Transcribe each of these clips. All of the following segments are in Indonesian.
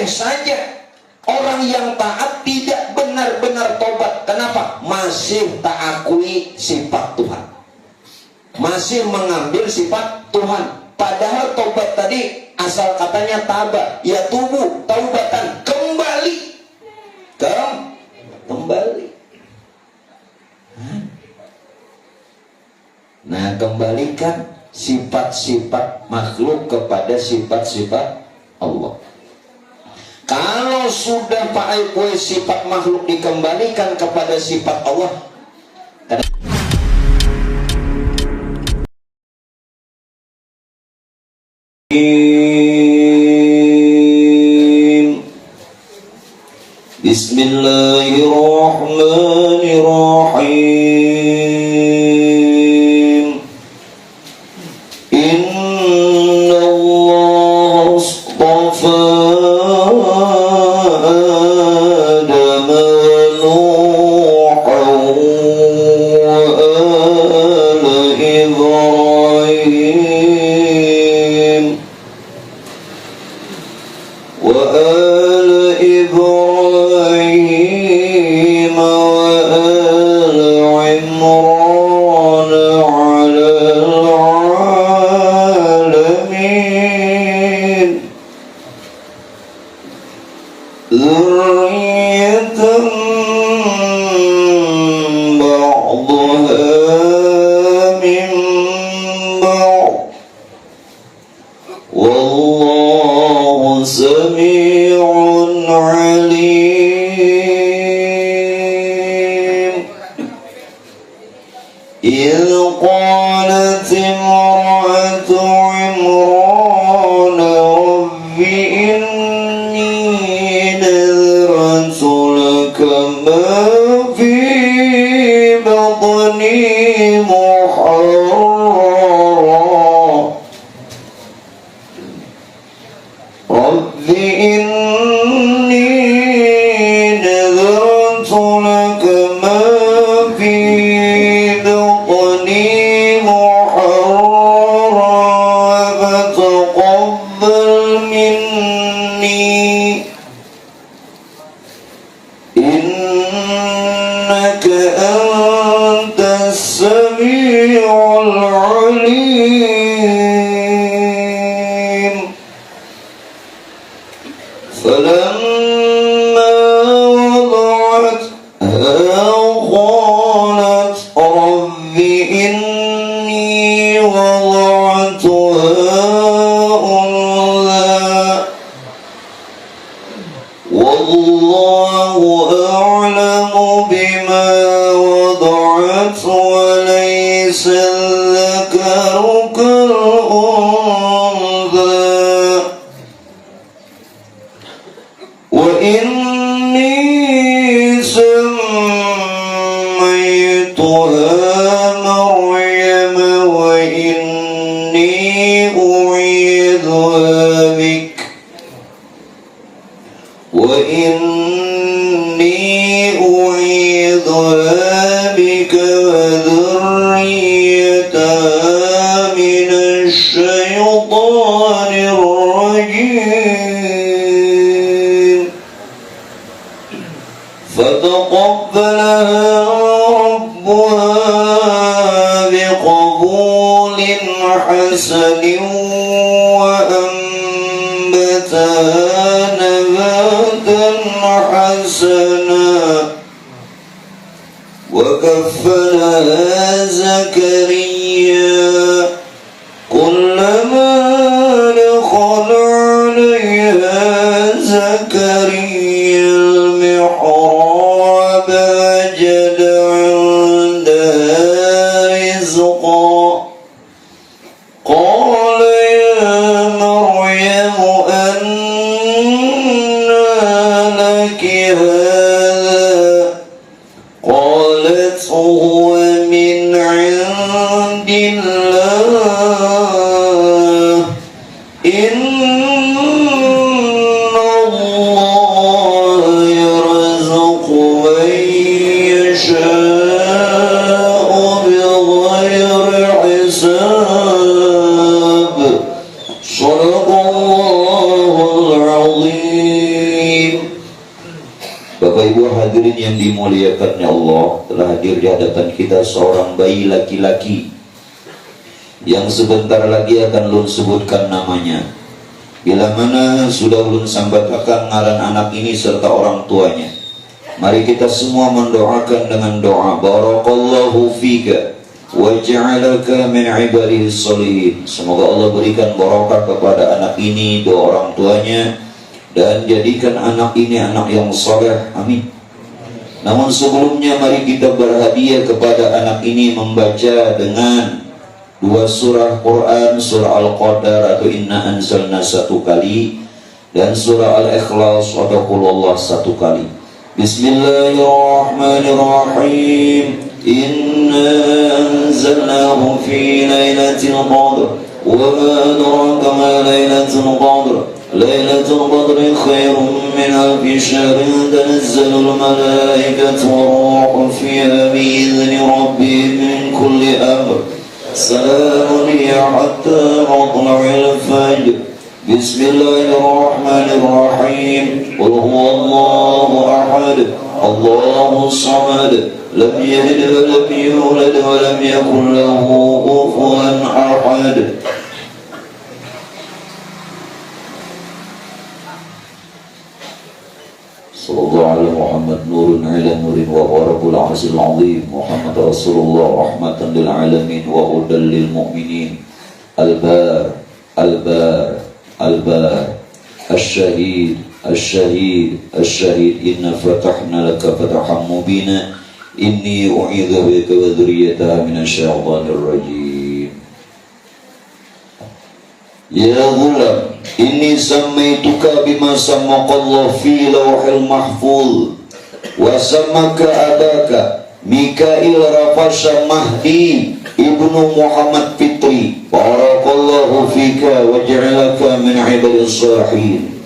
boleh saja orang yang taat tidak benar-benar tobat. Kenapa? Masih tak akui sifat Tuhan, masih mengambil sifat Tuhan. Padahal tobat tadi asal katanya taba, ya tubuh, taubatan, kembali. Nah, kembalikan sifat-sifat makhluk kepada sifat-sifat Allah. Kalau sudah pakai kue sifat makhluk dikembalikan kepada sifat Allah, Bismillahirrahmanirrahim. Inna Allah astafa Adam Nuhan wa ala Ibrahim wa ala Ibrahim wa ala Imran ala العالمين ذرية بعضها من بعض والله سميع عليم. إذ قالت امرأة عمران رب إني نذرت لك ما في بطني محررا رب إني نذرت لك ما في بطني محررا فتقبل مني إنك أنت السميع العليم. فلما وضعتها قالت رب إني وضعتها أنثى والله أعلم بما وضعت وليس الذكر كالأنثى وإني سميتها مريم وإني أعيذها بك وذريتها من الشيطان الرجيم فتقبلها ربها بقبول حسن وأنبتها نباتا حسنا وكفلها زكريا كلما دخل عليها زكريا المحراب وجد عندها رزقا قال يا مريم أنى لك هذا قالت هو من عند الله إن الله يرزق من يشاء بغير حساب صدق الله العظيم. Bismillahirrahmanirrahim. Bapak Ibu hadirin yang dimuliakan Allah, telah hadir di hadapan kita seorang bayi laki-laki yang sebentar lagi akan ulun sebutkan namanya. Bila mana sudah ulun sambatakan ngaran anak ini serta orang tuanya, mari kita semua mendoakan dengan doa barakallahu fika wa ja'alaka min ibadihi sholihin. Semoga Allah berikan barokah kepada anak ini, dua orang tuanya, dan jadikan anak ini anak yang saleh. Amin. Namun sebelumnya mari kita berhadiah kepada anak ini membaca dengan dua surah Quran, surah Al-Qadar atau Inna Anzalna satu kali, dan surah Al-Ikhlas atau Qul Allah satu kali. Bismillahirrahmanirrahim. Inna anzalnahu fi lailatul qadr wa ma adraka ma lailatul qadr. ليلة القدر خير من ألف شهر تنزل الملائكة والروح فيها بإذن ربهم من كل أمر سلام هي حتى مطلع الفجر بسم الله الرحمن الرحيم قل هو الله أحد الله الصمد لم يلد ولم يولد ولم يكن له كفوا أحد. Sallallahu ala Muhammad nurun ala nurin wa rabbul arsyil azim. Muhammad Rasulullah rahmatan lil alamin wa hudan lil mu'minin. Al-bar al-bar al-bar asy-syahid asy-syahid asy-syahid inna fatahna laka fatahan mubina inni u'idzu bika wa dzurriyyataha minasyaitonir rajim. Ya ghulam inni sammaituka bima sammaqallahu fi lawhil mahfuz wa sammaka abaka Mikail Rafasha Mahdi ibnu Muhammad Fitri barakallahu fika wa ja'alaka min ibadis salihin.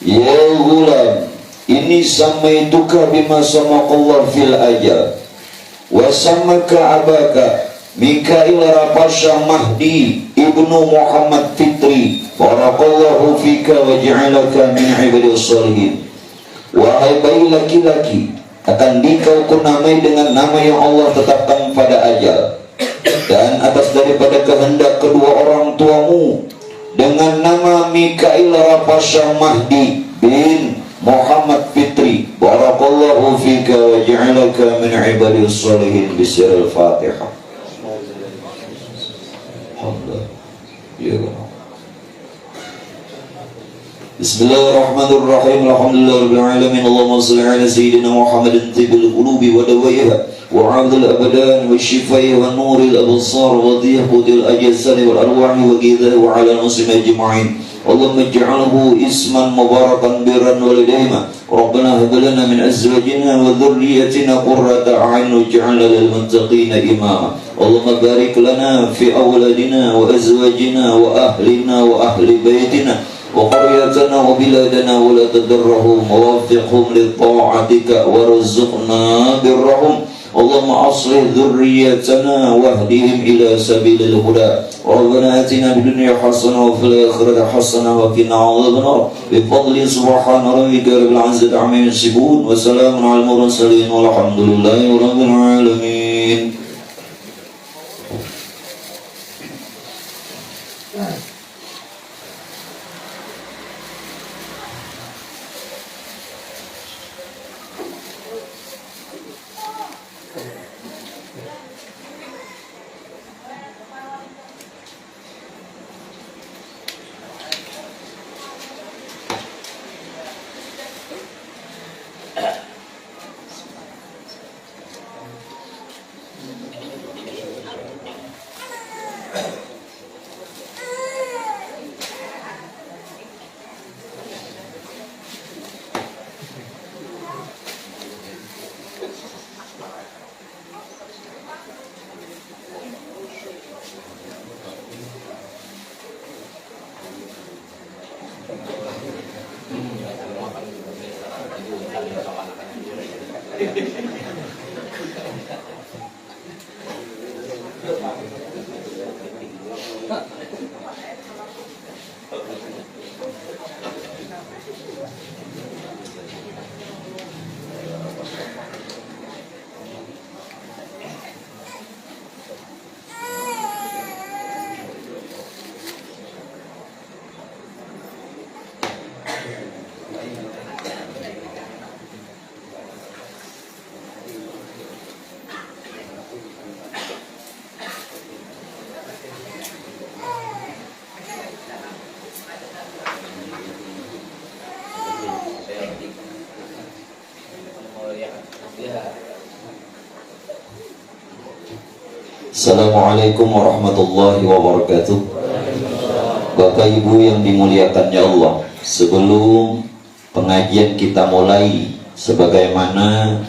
Ya ghulam inni sammaituka bima sammaqallahu fil ajal wa sammaka abaka Mikail Rafasha Mahdi ibnu Muhammad Fitri barakallahu fika wa ja'alaka min ibadis salihin. Wahai bayi laki-laki, akan dikau kunamai dengan nama yang Allah tetapkan pada ajal, dan atas daripada kehendak kedua orang tuamu, dengan nama Mikail Rafasha Mahdi bin Muhammad Fitri barakallahu fika wa ja'alaka min ibadis salihin. Bismillahil Fatihah. Bismillahirrahmanirrahim. Alhamdulillahirabbil alamin. Allahumma shalli ala sayyidina Muhammadin tibbil qulubi wa dawaiha wa 'adil abadan wa shifai wa nuril absar wa dhihudil ajsad wal arwah wa ghidha wa 'ala muslimin ajma'in. Allahumma ij'alhu isman mubarakan birran walidayma. Rabbana hab lana min azwajina wa dhurriyyatina qurrata a'yun waj'alna lil muttaqina imama. Allahumma barik lana fi awladina wa azwajina wa ahlina wa ahli baitina wa qaryatana wa biladana wa la tadarrahum wa waffiqhum li ta'atika warzuqna birrahum. Allahumma aslih dhurriyyatana wahdihim ila sabilil huda. Rabbana atina fid dunya hasanah wa fil akhirati hasanah wa qina adzabannar. Bi fadli subhana rabbika rabbil izzati amma yasifun wa salamun alal mursalin walhamdulillahi rabbil alamin. Assalamualaikum warahmatullahi wabarakatuh. Bapak Ibu yang dimuliakan ya Allah, sebelum pengajian kita mulai, sebagaimana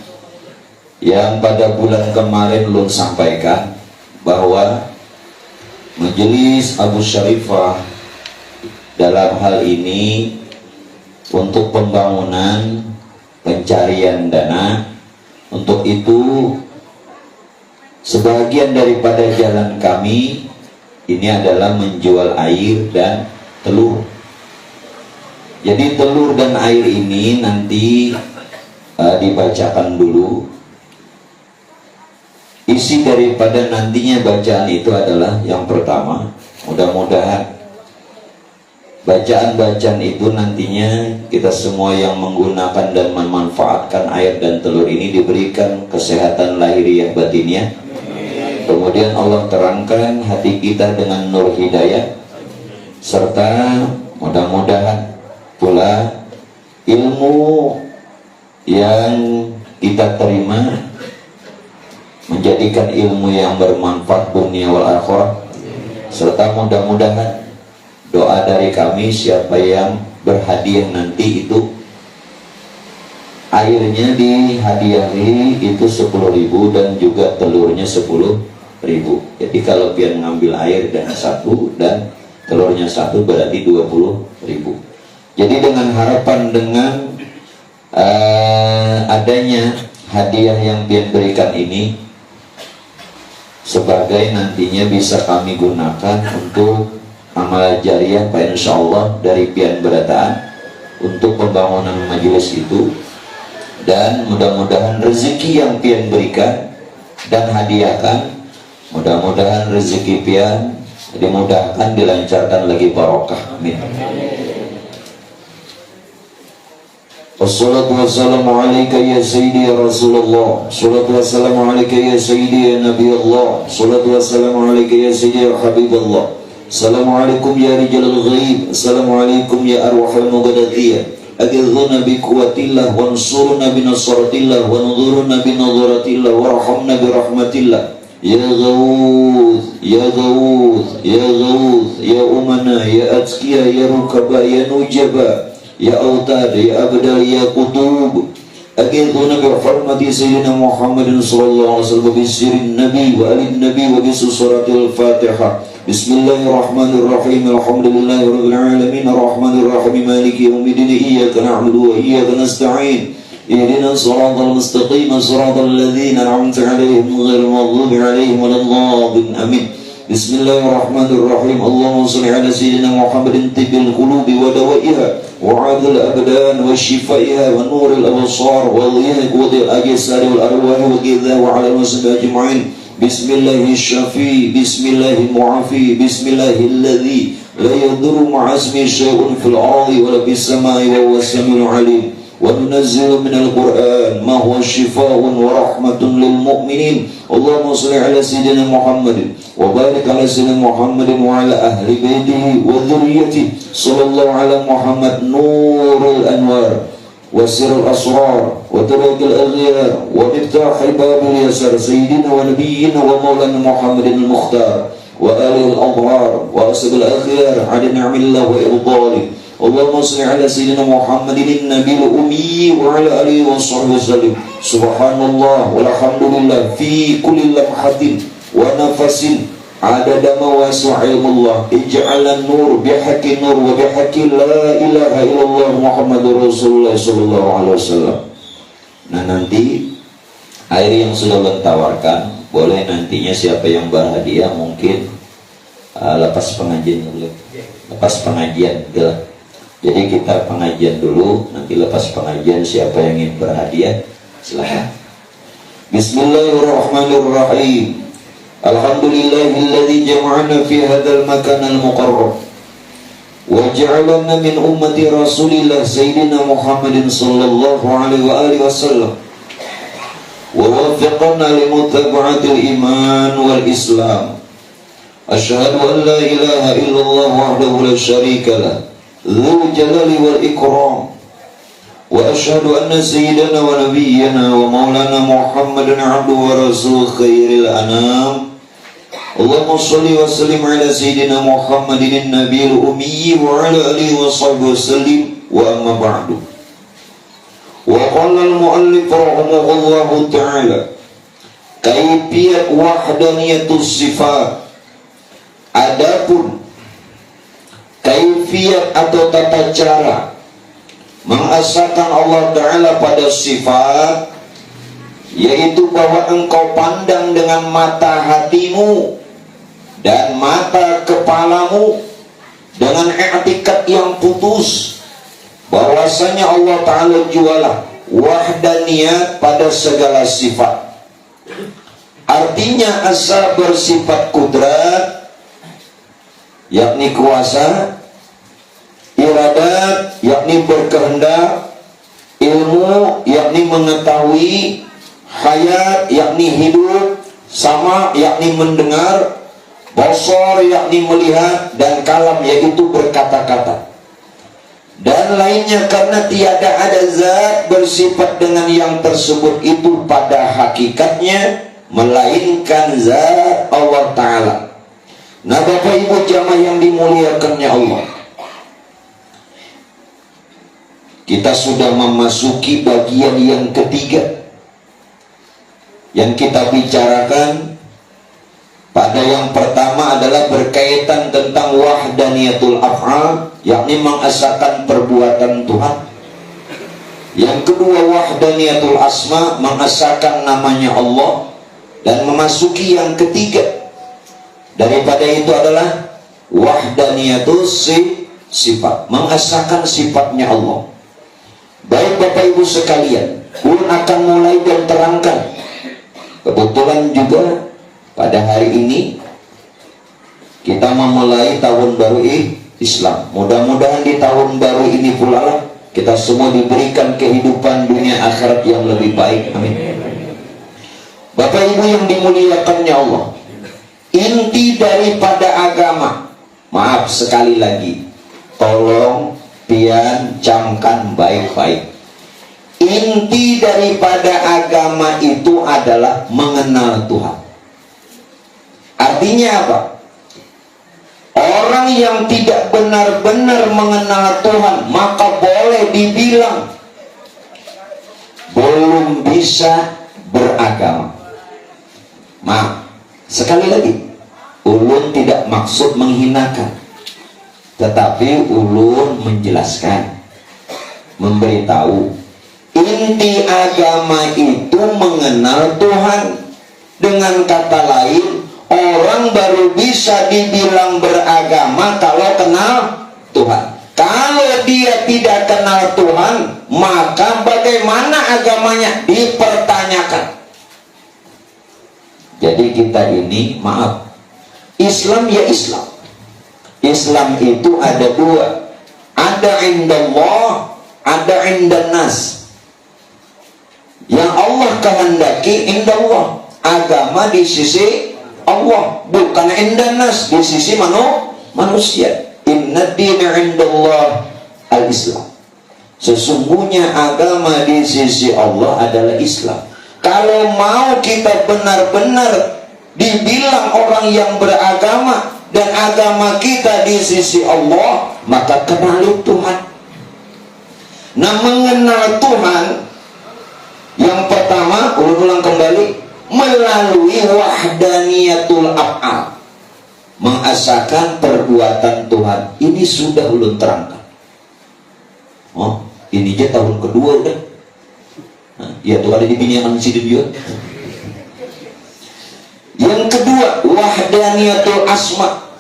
yang pada bulan kemarin Lun sampaikan bahwa Majelis Abu Syarifah dalam hal ini untuk pembangunan pencarian dana, untuk itu sebagian daripada jalan kami ini adalah menjual air dan telur. Jadi telur dan air ini nanti dibacakan dulu. Isi daripada nantinya bacaan itu adalah yang pertama, mudah-mudahan bacaan-bacaan itu nantinya kita semua yang menggunakan dan memanfaatkan air dan telur ini diberikan kesehatan lahiriah batiniah. Kemudian Allah terangkan hati kita dengan nur hidayah, serta mudah-mudahan pula ilmu yang kita terima menjadikan ilmu yang bermanfaat dunia wal akhirah, serta mudah-mudahan doa dari kami siapa yang berhadiah nanti itu airnya dihadiahi itu 10.000 dan juga telurnya 10.000. Jadi kalau pian ngambil air dan 1 dan telurnya 1 berarti 20.000. Jadi dengan harapan dengan adanya hadiah yang pian berikan ini sebagai nantinya bisa kami gunakan untuk amal jariah Pak insyaallah dari pian berataan untuk pembangunan majelis itu. Dan mudah-mudahan rezeki yang pian berikan dan hadiahkan, mudah-mudahan rezeki pian dimudahkan, dilancarkan lagi barokah. Amin. Wassalatu wassalamu alaika ya sayyidi ya Rasulullah. Wassalatu wassalamu alaika ya sayyidi ya Nabi Allah. Wassalatu wassalamu alaika ya sayyidi ya Habibullah. Assalamualaikum ya rijalul ghaib. Assalamualaikum ya arwahul mughadathiyah. Aghithuna bi quwwatillah wansurna bi nasratillah wa nudhurna bi nadratillah warhamna bi rahmatillah. Ya Ghawuth, Ya Ghawuth, Ya Ghawuth, Ya Umana, Ya Atqiya, Ya Rukaba, Ya Nujaba, Ya Autad, Ya Abdal, Ya Qutub. Aghithuna bi hurmati Sayyidina Muhammadin sallallahu alaihi wasallam bi sirrin Nabi wa alin Nabi wa bi suratil Fatihah. Bismillahirrahmanirrahim. Alhamdulillahirabbil alamin arrahmanir rahim maliki yaumiddin iyyaka na'budu wa iyyaka nasta'in ihdinas siratal mustaqim siratal ladzina an'amta 'alaihim ghairil maghdubi 'alaihim waladdallin amin. Bismillahirrahmanirrahim. Allahumma shalli 'ala sayyidina Muhammadin tibbil qulubi wa dawaiha wa 'adil abdan wa shifaiha wa nuril absar wa dhiyil qudil ajsad wal arwah wa qidha wa 'ala al-muslimin ajma'in. Bismillahi syafi, bismillahi mu'afi, bismillahi alladhi la yadurru ma'asmi syai'un fil ardi wa la bis samai wa huwa samiul alim. Wa nunazzilu minal Qur'an ma huwa shifaa'un wa rahmatun lil mu'minin. Allahumma shalli ala sayyidina Muhammadin wa barik ala sayyidina Muhammadin wa ala ahli baitihi wa dhurriyyatihi sallallahu ala Muhammad nurul anwar وسر الأسرار وترك الأغيار ومفتاح باب اليسار سيدنا ونبينا ومولانا محمد المختار وآله الأطهار وأسد الأخيار على نعم الله وإبطاله. اللهم صل على سيدنا محمد النبي الأمي وعلى آله وصحبه وسلم. سبحان الله والحمد لله في كل لمحة ونفس عدد مواسع علم الله. اجعل النور بحق النور وبحق لا إله إلا الله محمد رسول الله صلى الله عليه وسلم. Nah nanti air yang sudah tawarkan boleh nantinya siapa yang berhadiah mungkin lepas pengajian dulu. Lepas pengajian gitu. Jadi kita pengajian dulu, nanti lepas pengajian siapa yang ingin berhadiah silahkan. Bismillahirrahmanirrahim. Alhamdulillahilladzi jama'ana fi hadzal makanal muqarrab wa ja'alana min ummati Rasulillah Sayyidina Muhammadin sallallahu alaihi wa alihi wasallam wa waffaqana li mutaba'atil iman wal islam. Asyhadu an la ilaha illallah wahdahu la syarika lah dzul jalali wal ikram wa asyhadu anna sayyidana wa nabiyyana wa maulana Muhammadan abduhu wa rasul khairil anam Allahumma sholli wa sallim ala sayyidina Muhammadin nabiyil ummi wa ala alihi wa sahbihi wasallim wa amma ba'du. Wa qala al-mu'allif rahimahullahu ta'ala kaifiyat wahdaniyatus sifat. Adapun kaifiyat atau tata cara mengesahkan Allah Ta'ala pada sifat, yaitu bahwa engkau pandang dengan mata hatimu dan mata kepalamu dengan i'tikad yang putus bahwasanya Allah Ta'ala jualah wahdaniyat pada segala sifat. Artinya asa bersifat kudrat, yakni kuasa, iradat, yakni berkehendak, ilmu, yakni mengetahui, hayat, yakni hidup, sama, yakni mendengar, basar, yakni melihat, dan kalam, yaitu berkata-kata, dan lainnya, karena tiada ada zat bersifat dengan yang tersebut itu pada hakikatnya melainkan zat Allah Ta'ala. Nah, Bapak Ibu jamaah yang dimuliakannya Allah, kita sudah memasuki bagian yang ketiga yang kita bicarakan. Pada yang pertama adalah berkaitan tentang wahdaniyatul af'al, yakni mengesahkan perbuatan Tuhan. Yang kedua wahdaniyatul asma, mengesahkan namanya Allah. Dan memasuki yang ketiga daripada itu adalah wahdaniyatul sifat, mengesahkan sifatnya Allah. Baik Bapak Ibu sekalian, ulun akan mulai dan terangkan. Kebetulan juga pada hari ini kita memulai tahun baru Islam. Mudah-mudahan di tahun baru ini pula lah kita semua diberikan kehidupan dunia akhirat yang lebih baik. Amin. Bapak Ibu yang dimuliakannya Allah, inti daripada agama, maaf sekali lagi, tolong pian camkan baik-baik. Inti daripada agama itu adalah mengenal Tuhan. Artinya apa? Orang yang tidak benar-benar mengenal Tuhan, maka boleh dibilang belum bisa beragama. Maaf, sekali lagi, ulun tidak maksud menghinakan, tetapi ulun menjelaskan, memberitahu inti agama itu mengenal Tuhan. Dengan kata lain, orang baru bisa dibilang beragama kalau kenal Tuhan. Kalau dia tidak kenal Tuhan, maka bagaimana agamanya? Dipertanyakan. Jadi kita ini, maaf, Islam ya Islam. Islam itu ada dua, ada indallah, ada indannas. Yang Allah kehendaki indallah, agama di sisi Allah, bukan indannas, di sisi manusia. Inna dina indallah al-Islam. Sesungguhnya agama di sisi Allah adalah Islam. Kalau mau kita benar-benar dibilang orang yang beragama dan agama kita di sisi Allah, maka kenali Tuhan. Nah, mengenal Tuhan yang pertama, ulang kembali, melalui wahdaniyatul af'al, mengesahkan perbuatan Tuhan. Ini sudah ulun terangkan. Oh, ini aja tahun kedua udah. Ya tuh ada di binian sidin juga. Yang kedua, wahdaniyatul asma.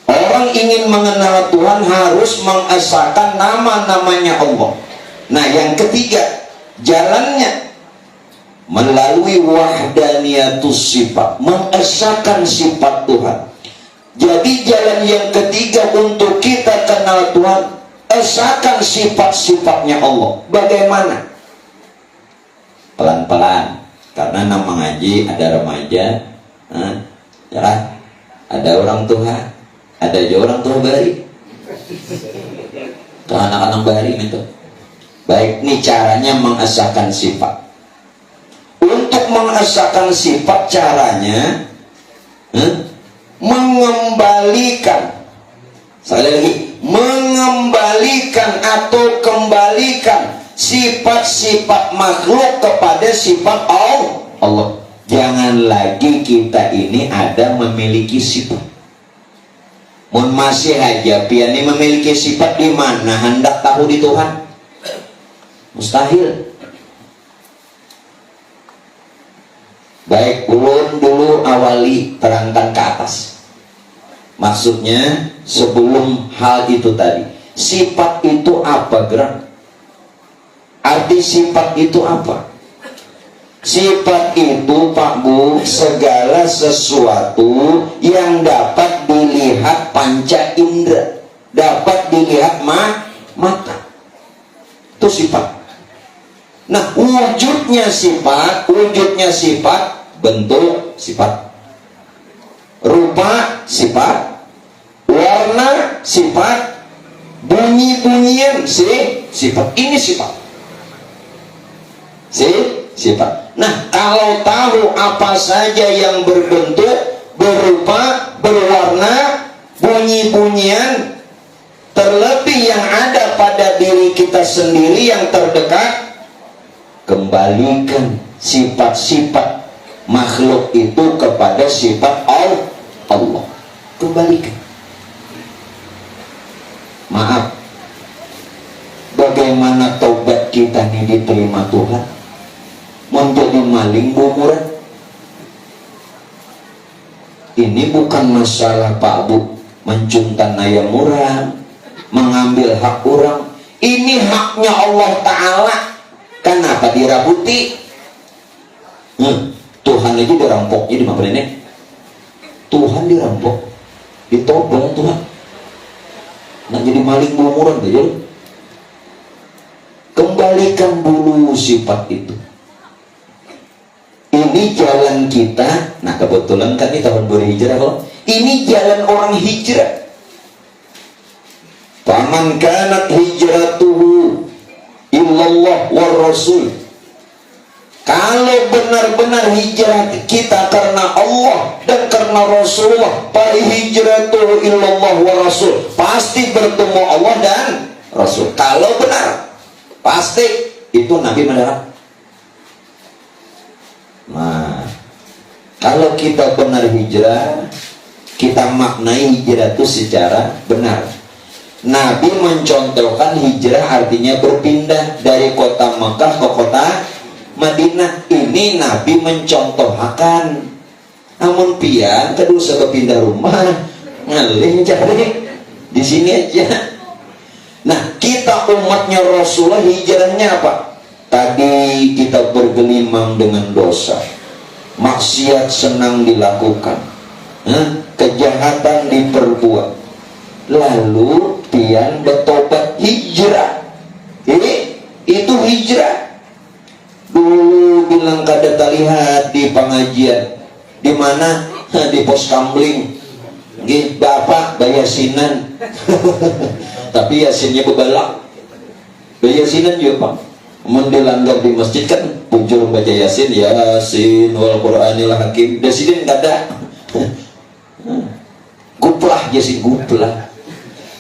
Orang ingin mengenal Tuhan harus mengesahkan nama-namanya Allah. Nah, yang ketiga, jalannya melalui wahdaniyatus sifat, mengesahkan sifat Tuhan. Jadi jalan yang ketiga untuk kita kenal Tuhan, esahkan sifat-sifatnya Allah. Bagaimana? Pelan-pelan, karena nama ngaji ada remaja, ya, ada orang tua, ada juga orang tua bari, ke anak-anak bari itu. Baik, ini caranya mengesahkan sifat. Untuk mengesahkan sifat caranya, Mengembalikan, sekali lagi, mengembalikan atau kembalikan sifat-sifat makhluk kepada sifat Allah. Jangan lagi kita ini ada memiliki sifat. Mun masih aja piani memiliki sifat, di mana hendak tahu di Tuhan? Mustahil. Baik, ulun dulu awali terangkan ke atas. Maksudnya sebelum hal itu tadi, sifat itu apa gerak? Arti sifat itu apa? Sifat itu Pak Bu, segala sesuatu yang dapat dilihat panca indera, dapat dilihat mata. Itu sifat. Nah, wujudnya sifat, bentuk sifat, rupa sifat, warna sifat, bunyi-bunyian sifat. Ini sifat. Sifat. Nah, kalau tahu apa saja yang berbentuk, berupa, berwarna, bunyi-bunyian, terlebih yang ada pada diri kita sendiri yang terdekat, kembalikan sifat-sifat makhluk itu kepada sifat Allah. Kembalikan. Maaf, bagaimana taubat kita ini diterima Tuhan? Menjadi maling bumuran. Ini bukan masalah Pak Bu mencuntan ayam orang, mengambil hak orang. Ini haknya Allah Ta'ala. Kenapa dirabuti? Tuhan aja dirampok. Jadi apa ini? Tuhan dirampok, ditobong Tuhan. Nah, jadi maling bumuran aja. Kembalikan dulu sifat itu. Ini jalan kita. Nah, kebetulan kan ini tahun berhijrah kok. Ini jalan orang hijrah. Faman kanat hijratuhu illallah war rasul. Kalau benar-benar hijrah kita karena Allah dan karena Rasulullah, fa hijratuhu illallah war rasul, pasti bertemu Allah dan Rasul. Kalau benar, pasti itu Nabi mendarat. Nah, kalau kita benar hijrah, kita maknai hijrah itu secara benar. Nabi mencontohkan hijrah artinya berpindah dari kota Mekah ke kota Madinah. Ini Nabi mencontohkan. Namun pian kedua pindah rumah, ngalih cari di sini aja. Nah, kita umatnya Rasulullah hijrahnya apa? Tadi kita bergelimang dengan dosa, maksiat senang dilakukan, kejahatan diperbuat, lalu pian bertobat hijrah. Itu hijrah. Dulu bilang kada terlihat di pengajian, di mana? Di pos kamling. Bapak bayasinan, tapi yasinnya bebalak. Bayasinan juga Pak. Mendelanggar di masjid kan muncul baca yasin wal Qur'anil hakim. Yasin kada. Guplah yasin guplah.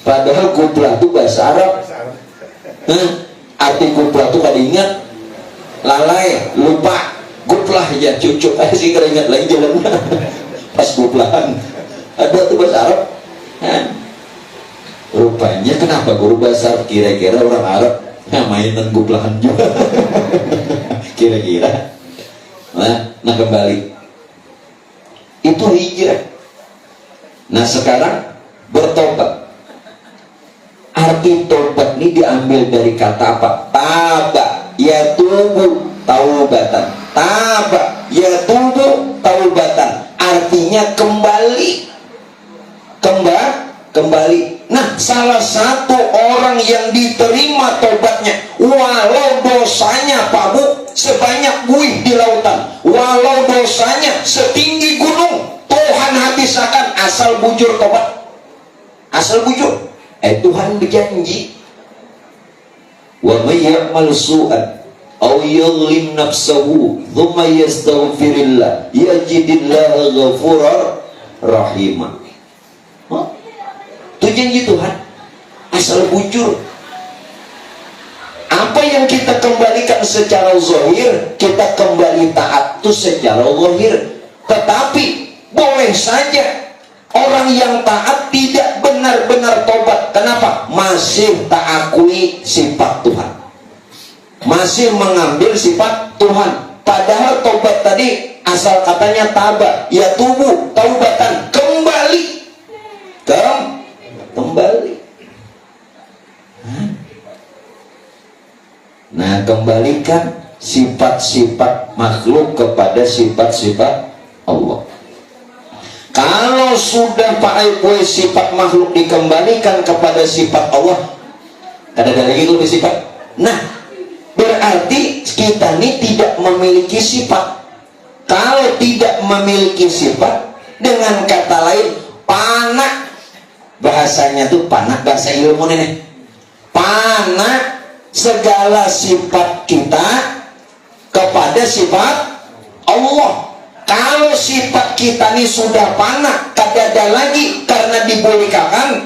Padahal guplah itu bahasa Arab. Arti guplah itu kada ingat. Lalai, lupa. Guplah ya cucuk. Sih kada ingat lagi jalannya. Pas guplahan. Ada tuh bahasa Arab. Rupanya kenapa guru bahasa Arab? Kira-kira orang Arab mainan gublahan juga. Kira-kira. Nah kembali, itu hijrah. Nah sekarang bertobat. Arti tobat ini diambil dari kata apa? Taba yatubu taubatan. Taba yatubu taubatan, artinya kembali. Kembali. Nah, salah satu orang yang diterima tobatnya, walau dosanya Pak Bu sebanyak buih di lautan, walau dosanya setinggi gunung, Tuhan habiskan asal bujur tobat. Asal bujur. Tuhan berjanji, wa may ya'mal su'an aw yadhlim nafsahu thumma yastaghfirillah yajidillaha ghafurar rahimah. Oh, itu janji Tuhan. Asal bujur. Apa yang kita kembalikan secara zahir, kita kembali taat itu secara zahir. Tetapi boleh saja orang yang taat tidak benar-benar tobat. Kenapa? Masih tak akui sifat Tuhan, masih mengambil sifat Tuhan. Padahal tobat tadi asal katanya taba, ya tubuh, taubatan, kembali. Kembali. Nah, kembalikan sifat-sifat makhluk kepada sifat-sifat Allah. Kalau sudah pakai sifat makhluk dikembalikan kepada sifat Allah, ada lagi lebih sifat. Nah, berarti kita ini tidak memiliki sifat. Kalau tidak memiliki sifat, dengan kata lain, panah. Bahasanya tuh panah, bahasa ilmu nih. Panah segala sifat kita kepada sifat Allah. Kalau sifat kita ini sudah panah, tak ada lagi karena dibolehkan,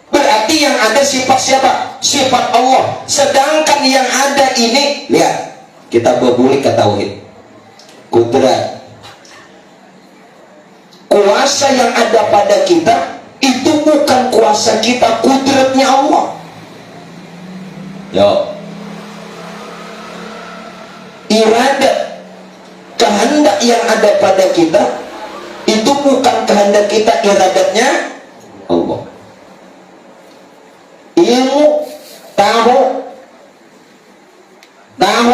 berarti yang ada sifat siapa? Sifat Allah. Sedangkan yang ada ini, lihat, kita berbalik ke tauhid. Kudrat, kuasa yang ada pada kita itu bukan kuasa kita, kudratnya Allah. Yo, iradat, kehendak yang ada pada kita itu bukan kehendak kita, iradatnya Allah. Ilmu, tahu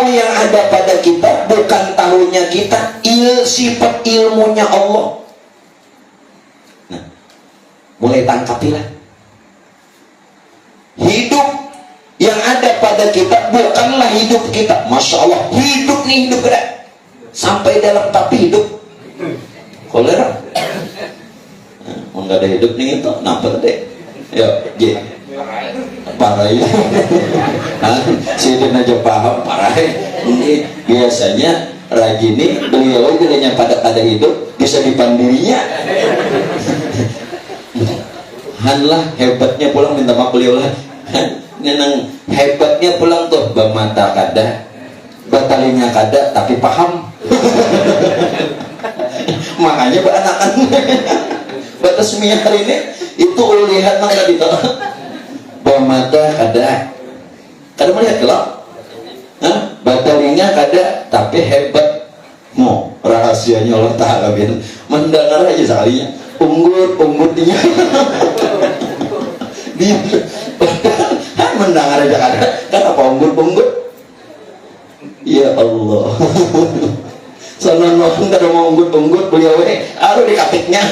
yang ada pada kita bukan tahunya kita, sifat ilmunya Allah. Nah, mulai tangkapilah. Hidup yang ada pada kita bukanlah hidup kita. Masya Allah, hidup nih, hidup gerak sampai dalam tapi hidup kolera. Nggak ada hidup nih itu nampak deh. Yo, J, parah ya. Sidin aja paham parah. Ini biasanya Rajini beliau bilangnya pada hidup bisa dipandirinya. Hanlah hebatnya pulang minta maaf beliau lah. Nenang hebatnya pulang tuh bermata kada, batalinya kada, tapi paham. Makanya beranakan. Batas miah hari ini itu lihat nang tadi tuh. Bermata kada, kada melihat kalau, batalinya kada, tapi hebat. Mau rahasianya Allah Taala biar mendengar aja sekalinya. Unggut dia. Mendengar aja ada. Kenapa unggut? Ya Allah. Sana nong kada mau unggut beliau aduh dikatiknya.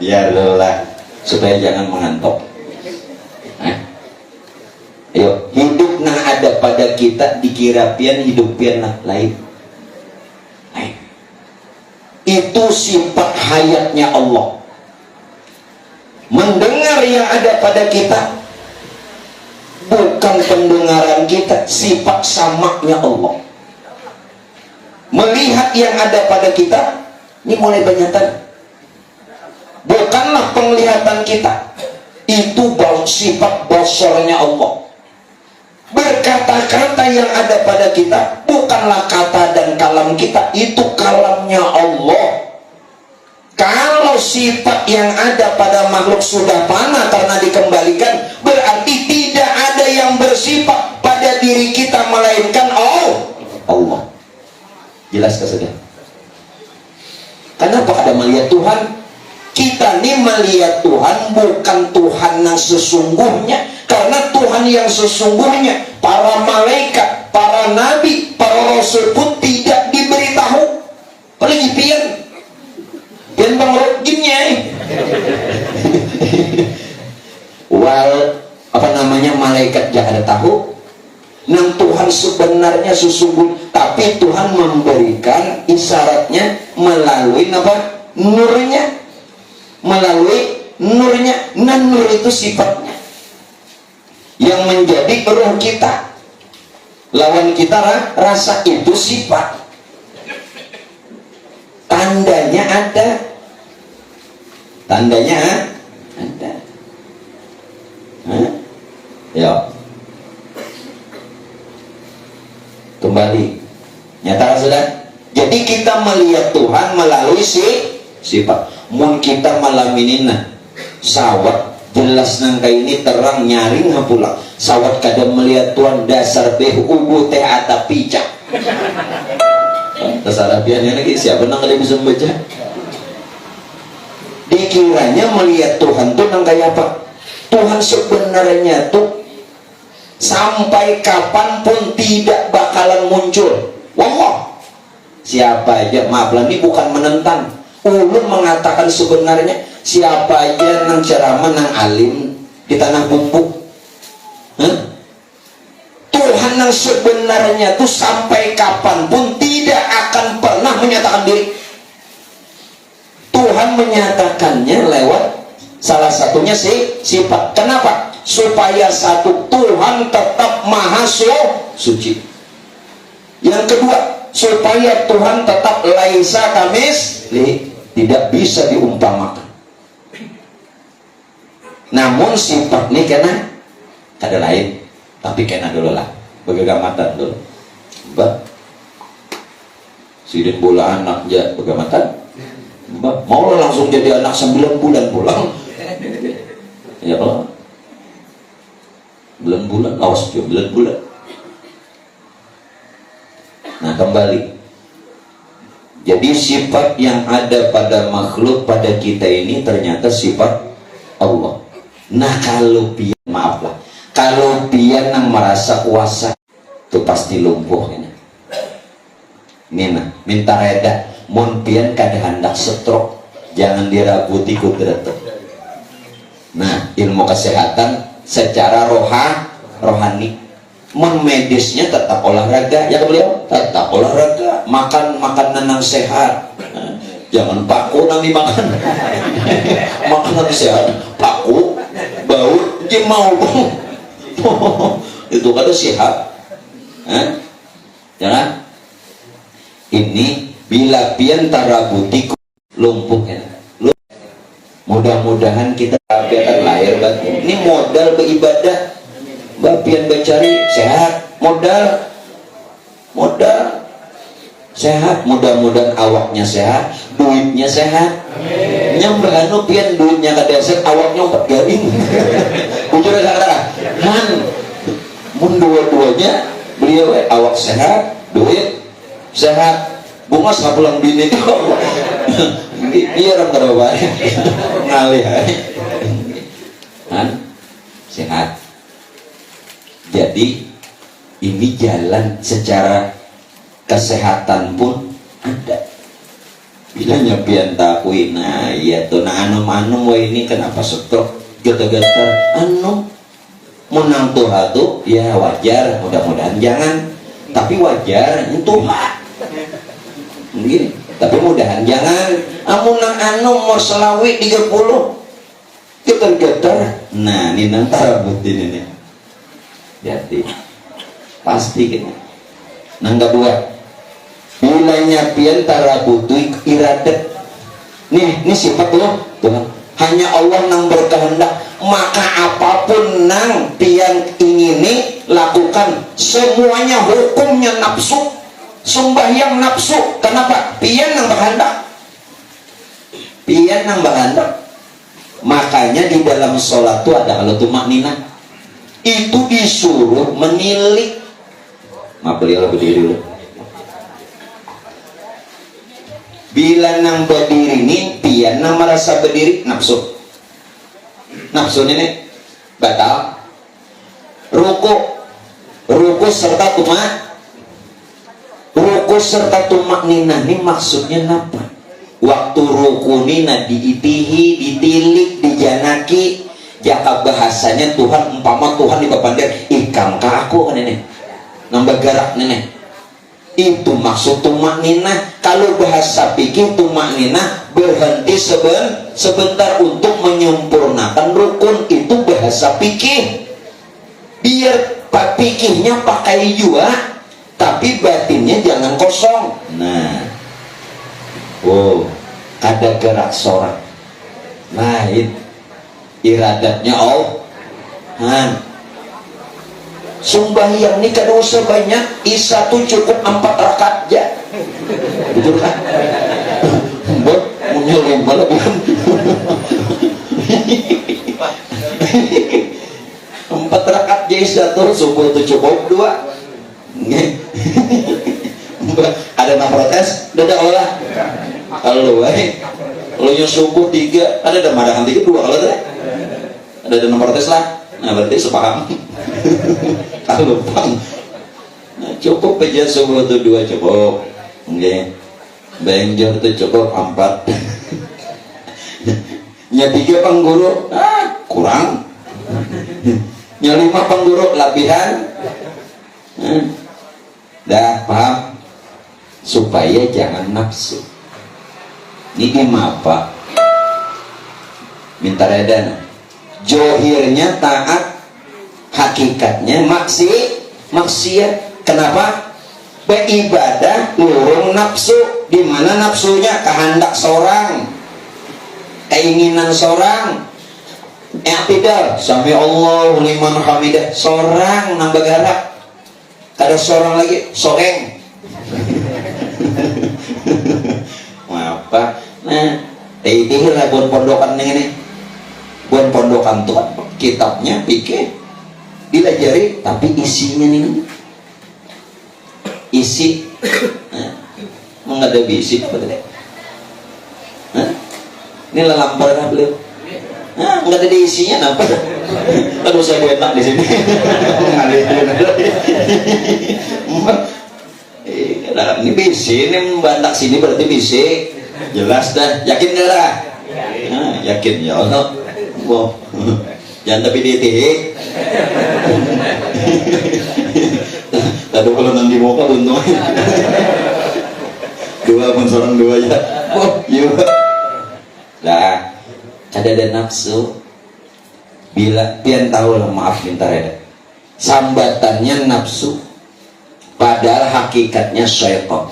Ya Allah, supaya jangan mengantuk. Ayo, hidup nah ada pada kita dikira pian hidup pian nah lain. Itu sifat hayatnya Allah. Mendengar yang ada pada kita bukan pendengaran kita, sifat samaknya Allah. Melihat yang ada pada kita, ini mulai banyakan, bukanlah penglihatan kita, itu sifat basornya Allah. Berkata-kata yang ada pada kita bukanlah kata dan kalam kita, itu kalamnya Allah. Kalau sifat yang ada pada makhluk sudah fana karena dikembalikan, berarti tidak ada yang bersifat pada diri kita melainkan Allah. Jelas ke sudah? Kenapa ada melihat Tuhan? Kita ini melihat Tuhan bukan Tuhan yang sesungguhnya. Karena Tuhan yang sesungguhnya, para malaikat, para nabi, para rasul pun tidak diberitahu. Apalagi pian bang roginnya. Malaikat jangan tahu. Nang Tuhan sebenarnya sesungguhnya, tapi Tuhan memberikan isyaratnya melalui apa? Nurnya. Melalui nurnya. Nah, nur itu sifatnya yang menjadi roh kita. Lawan kita rasa, itu sifat. Tandanya ada. Tandanya ada. Hah? Ya. Kembali. Nyata sudah. Jadi kita melihat Tuhan melalui sifat. Mun kita malam ini sawat jelas nangka ini terang nyaring pulang. Sawat kadang melihat Tuhan dasar ubu teh ata picak. Kesarapiannya lagi siapa nang ada bisa membaca? Dikiranya melihat Tuhan tuh nang kayak apa? Tuhan sebenarnya tuh sampai kapanpun tidak bakalan muncul. Wallah. Siapa aja, maaf lah, ini bukan menentang. Ulun mengatakan sebenarnya siapa aja nang ceramah nang alim di tanah bumbu. Tuhan yang sebenarnya tuh sampai kapanpun tidak akan pernah menyatakan diri. Tuhan menyatakannya lewat salah satunya sifat. Kenapa? Supaya satu, Tuhan tetap maha suci. Yang kedua, supaya Tuhan tetap laisa kamis tidak bisa diumpamakan. Namun sifat ini kena ada lain, tapi kena dulu lah begamatan dulu. Mbak sidin bola anak ya begamatan. Mbak mau langsung jadi anak 9 bulan pulang. Ya Allah, 9 bulan, awas 9 bulan. Nah kembali, jadi sifat yang ada pada makhluk pada kita ini ternyata sifat Allah. Nah kalau pian, maaflah, kalau pian yang merasa kuasa itu pasti lumpuh ini. Nina minta reda, mun pian kada hendak stroke, jangan diraguti kudrat. Nah ilmu kesehatan secara rohani, medisnya tetap olahraga ya beliau, tetap olahraga, makan makanan yang sehat. Jangan paku nanti makan makanan sehat, paku bau dia mau itu kada sehat. Jangan ini bila pian tarabuti lumpuh ya. Mudah-mudahan kita akan lahir batin ini modal beribadah. Bapian becari sehat, modal sehat, mudah-mudahan awaknya sehat, duitnya sehat. Nyambah anu pian duitnya kada sehat, awaknya 4 garing. Bujur saudara, mun dua-duanya beliau awak sehat, duit sehat, bunga sapulang bini itu. Biar orang terbawa ngalih sehat. Jadi ini jalan secara kesehatan pun ada. Bila nyepian takui, nah iya tuh, nah anum ini kenapa stroke, getar-getar, menang Tuhan tuh, ya wajar, mudah-mudahan jangan, tapi wajar itu begini, tapi mudahan jangan. Amunang mau selawi 30 getar-getar, nah ini nang tarabutin ini. Jadi pasti gitu. Nang kedua, bila nyapian tarabutu iradat. Ini sifat Tuhan. Hanya Allah nang berkehendak, maka apapun nang pian ingini lakukan, semuanya hukumnya nafsu. Sembahyang nafsu. Kenapa? Pian nang berkehendak. Pian nang berkehendak. Makanya di dalam sholat itu ada kalau tumakninah. Itu disuruh menilik. Maaf beliau berdiri dulu. Bila nang berdiri ini pian nang merasa berdiri nafsu. Nafsu ini batal. Ruku serta tumak nina ini maksudnya apa? Waktu ruku nina diitihi, ditilik, dijanaki. Jaka bahasanya Tuhan, umpama Tuhan di bapandir ikam ka aku kan ini nambah gerak nenek, itu maksud tumak nina. Kalau bahasa pikir tumak nina berhenti sebentar untuk menyempurnakan rukun, itu bahasa pikir. Biar pikirnya pakai jua, tapi batinnya jangan kosong. Nah, kada gerak sorak. lain iradatnya Allah. Sembahyang ini kada usah banyak, Isya tuh cukup 4 rakaat aja, betul kan? Buat menyelim malah bukan 4 rakaat aja Isya tuh, subuh tuh cukup 2. Ada yang protes, udah olah. Kalau lu subuh 3, ada madahan 3 2 kalau ada yang protes lah. Nah berarti sepaham. Kalau pang, nah, cukup aja subuh tuh 2 cukup. Banjir tuh cukup 4. Nya 3 pangguru, kurang. Nya 5 pangguru labihan. Dah paham? Supaya jangan nafsu. Ini apa? Minta reda. Johirnya taat, hakikatnya maksiat. Kenapa? Beribadah lurung nafsu. Di mana nafsunya? Kehendak seorang, keinginan seorang. I'tidal, sami Allahu liman hamidah, seorang nambah garak. Ada seorang lagi soreng. Apa? Nah, ini lah buat pondokan ini. Buat pondokan tuh kitabnya pikir dilajari, tapi isinya nih isi ada bisik betul ya? Ini lelampar kan beliau? Nggak ada isinya apa? Aduh saya benak di sini. Ini bisik, ini membantak sini berarti bisik. Jelas dah, yakin nggak lah? Yakin ya Allah. Wow. Jangan tapi ditik. Tadi kalau nanti muka untung. 2 pun seorang 2 ya. Oh, iya. Nah, ada nafsu. Bila pian tahu lah, maaf minta reda. Sambatannya nafsu. Padahal hakikatnya syaitan.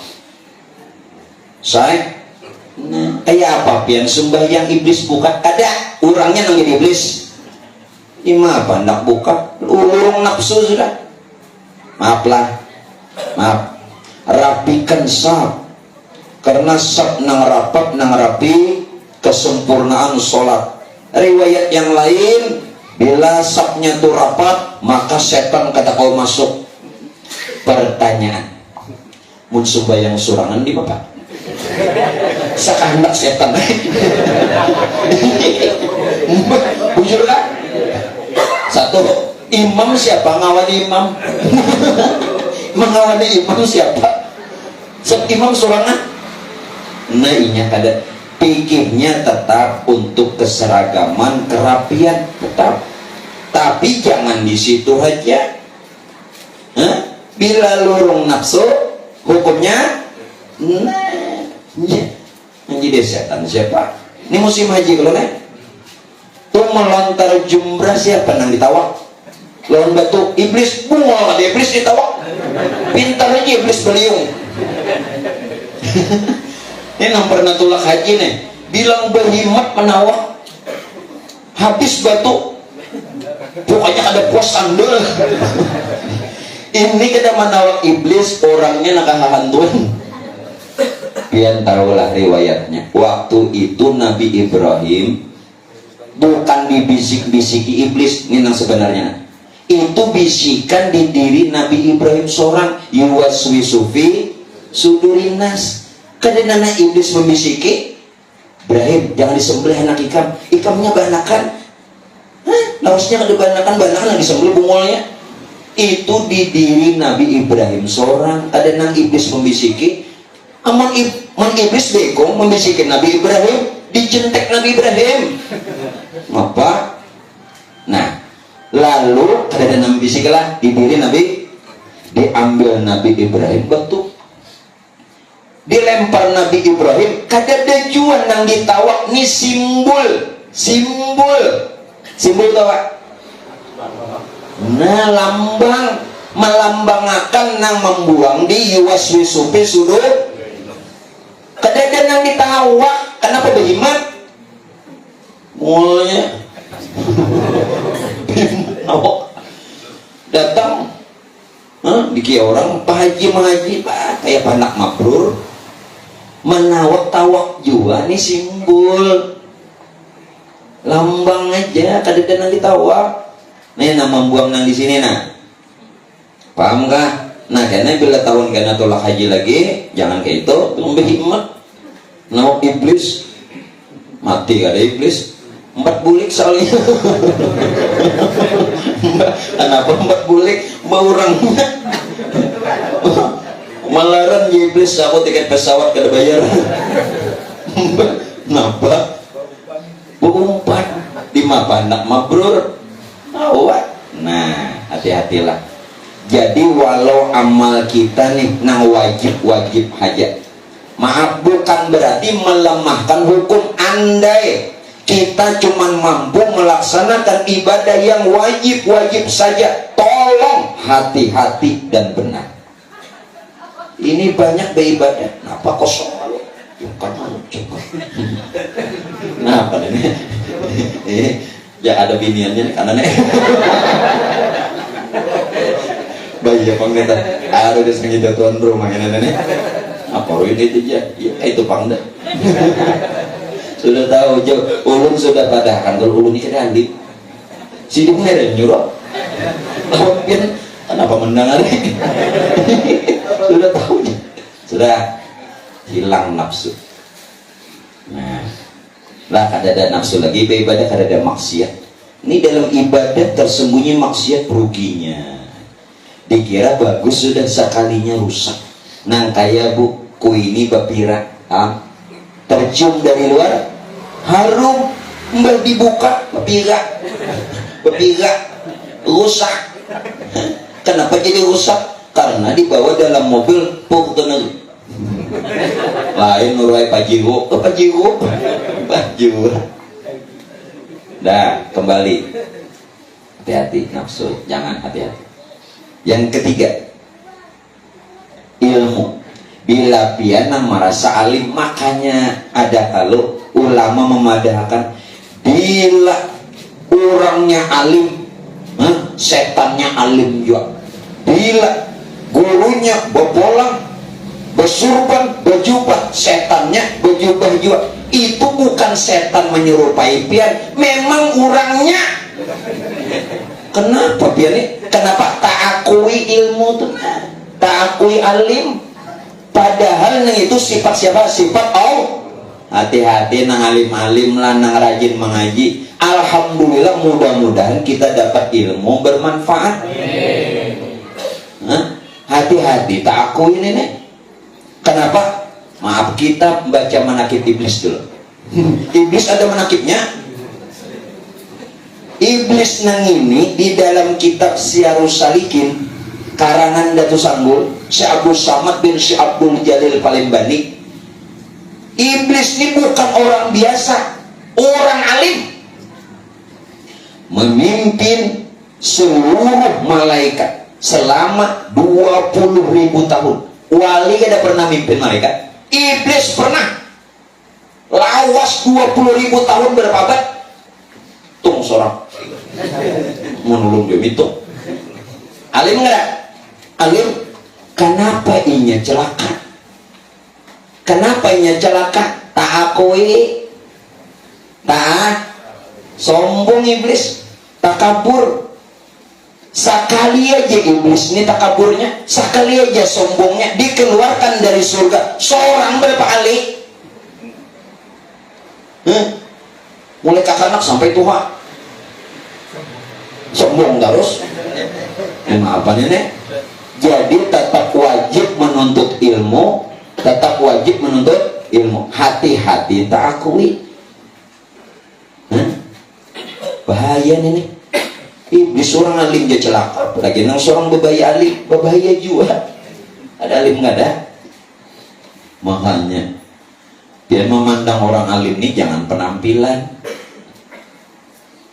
Nah, kayak apa pian sembahyang iblis buka? Ada orangnya nangin iblis. Ini apa nak buka? Urung nafsu sudah. Maaflah, maaf. Rapikan sab. Karena sab nang rapat nang rapi kesempurnaan sholat. Riwayat yang lain, bila sabnya itu rapat, maka setan kata kau masuk. Pertanyaan, mun sembahyang surangan di bapak? Sekehendak setan. Bujur kan? Satu, imam siapa? Ngawani imam. Mengawani imam siapa? Imam surangan. Nah ini kada pikirnya tetap untuk keseragaman, kerapian tetap. Tapi jangan di situ aja. Bila lurung nafsu, hukumnya jadi setan siapa? Ini musim haji kalau nih tuh melontar jumrah siapa nang ditawak? Lawan batu iblis, bunga ada iblis ditawak. Pintar aja iblis beliung. Ini yang pernah tulak haji nih, bilang berhimat menawak, habis batu, pokoknya ada puas sandul. Ini kita menawak iblis, orangnya nak hantuin. Pian tahulah riwayatnya. Waktu itu Nabi Ibrahim bukan dibisik-bisiki iblis, ini yang sebenarnya. Itu bisikan di diri Nabi Ibrahim seorang, yuwaswisu fi sudurinas. Kadang anak iblis membisiki, Ibrahim jangan disembelih anak ikam, ikamnya banakan. Lausnya kada banakan yang disembelih bungolnya. Itu di diri Nabi Ibrahim seorang. Ada nang iblis membisiki, amang iblis bekong membisikin Nabi Ibrahim, dijentek Nabi Ibrahim. Apa? Nah, lalu ada nang bisikilah di diri Nabi, diambil Nabi Ibrahim batu, dilempar Nabi Ibrahim, kada dajuan nang ditawak ni simbol tawa. Nah, lambang melambangkan nang membuang di yuwaswisupi sudur. Kada nang ditawak, kenapa berhimat? mulanya awak datang bikin orang Pak Haji mengaji kayak anak mabrur menawak tawak juga nih simbol lambang aja kadang nanti tawak nih nama buang nang di sini nah paham kah? Nah karena bila tahun karena tolak haji lagi jangan kayak itu lebih hikmat nawak iblis mati ada iblis 4 bulik soalnya kenapa 4 bulik mau orangnya malaran iblis aku tiket pesawat kada bayar kenapa berumpat di mapa anak mabrur awat. Nah hati-hatilah. Jadi walau amal kita nih nang wajib hajat, maaf bukan berarti melemahkan hukum. Andai kita cuma mampu melaksanakan ibadah yang wajib saja, tolong hati-hati dan benar. Ini banyak beribadah, kenapa kosong lalu? Bukan coba. Nah apa ini? Ya ada biniannya karena nih. Bayi ya pengen ada di sini tuan rumah ini nih. Apa ini itu ya? Itu pangda. Sudah tahu jauh, ulun sudah padahkan kalau ulun ini ada andi. Sidungnya ada nyuruh. Kemudian kenapa mendengar? Sudah tahu, sudah hilang nafsu. Nah, lah ada nafsu lagi ibadah, ada maksiat. Ini dalam ibadah tersembunyi maksiat ruginya. Dikira bagus sudah sekalinya rusak. Nang kayak buku ini bapira, tercium dari luar harum, mbak dibuka bapira rusak. Kenapa jadi rusak? Karena dibawa dalam mobil purtenel lain nurai pajiro dah kembali. Hati-hati nafsu, jangan hati-hati. Yang ketiga, ilmu. Bila piana merasa alim, makanya ada kalau ulama memadahkan bila orangnya alim, setannya alim juga. Bila gurunya berpolang, bersurban, berjubah, setannya berjubah juga. Itu bukan setan menyerupai pian, memang orangnya. Kenapa pian ini? Kenapa tak akui ilmu tuh? Tak akui alim? Padahal nang itu sifat siapa? Sifat Allah. Hati-hati nang alim-alim lah, nang rajin mengaji. Alhamdulillah, mudah-mudahan kita dapat ilmu bermanfaat. Hati-hati tak akui ini nih. Kenapa? Maaf, kita baca manakib iblis dulu. Iblis ada manakibnya. Iblis nang ini di dalam kitab Syiarus Salikin karangan Datu Sanggul Syekh Abdul Samad bin Syekh Abdul Jalil Palembani. Iblis ini bukan orang biasa, orang alim, memimpin seluruh malaikat selama 20.000 tahun. Wali kada pernah mimpin malaikat. Iblis pernah lawas 20.000 tahun berapa abad. Tung seorang menulung dia itu alim nggak? Alim. Kenapa inya celaka? Kenapa inya celaka? Tak akui, tak sombong iblis, takabur. Sekali aja iblis ini takaburnya, sekali aja sombongnya, dikeluarkan dari surga. Seorang berapa kali? Mulai kakanak sampai tua sombong terus. Apa nih? Jadi tetap wajib menuntut ilmu, tetap wajib menuntut ilmu. Hati-hati tak akui. Bahaya nih. Iblis seorang alim dia celaka, apalagi nang seorang berbahaya alim, berbahaya juga. Ada alim nggak ada? Makanya dia memandang orang alim ini jangan penampilan.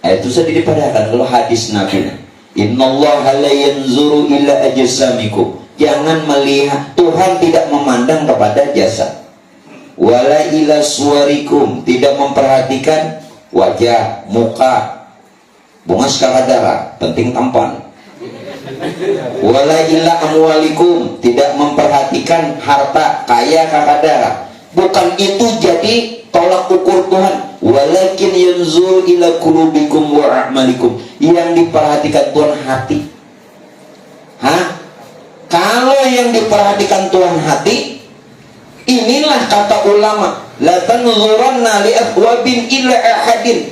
Itu saja dipadahkan kalau hadis Nabi. Innallaha la yanzuru ila ajsamikum. Jangan melihat, Tuhan tidak memandang kepada jasad. Wala ila suwarikum, tidak memperhatikan wajah, muka, bunga darah, penting tampan. Wala illa amwalikum, tidak memperhatikan harta, kaya kakadara. Bukan itu jadi tolak ukur Tuhan. Walakin yanzur ila qulubikum wa a'malikum. Yang diperhatikan Tuhan hati. Kalau yang diperhatikan Tuhan hati, inilah kata ulama, la tanzuranna li afwabin illa ahadin.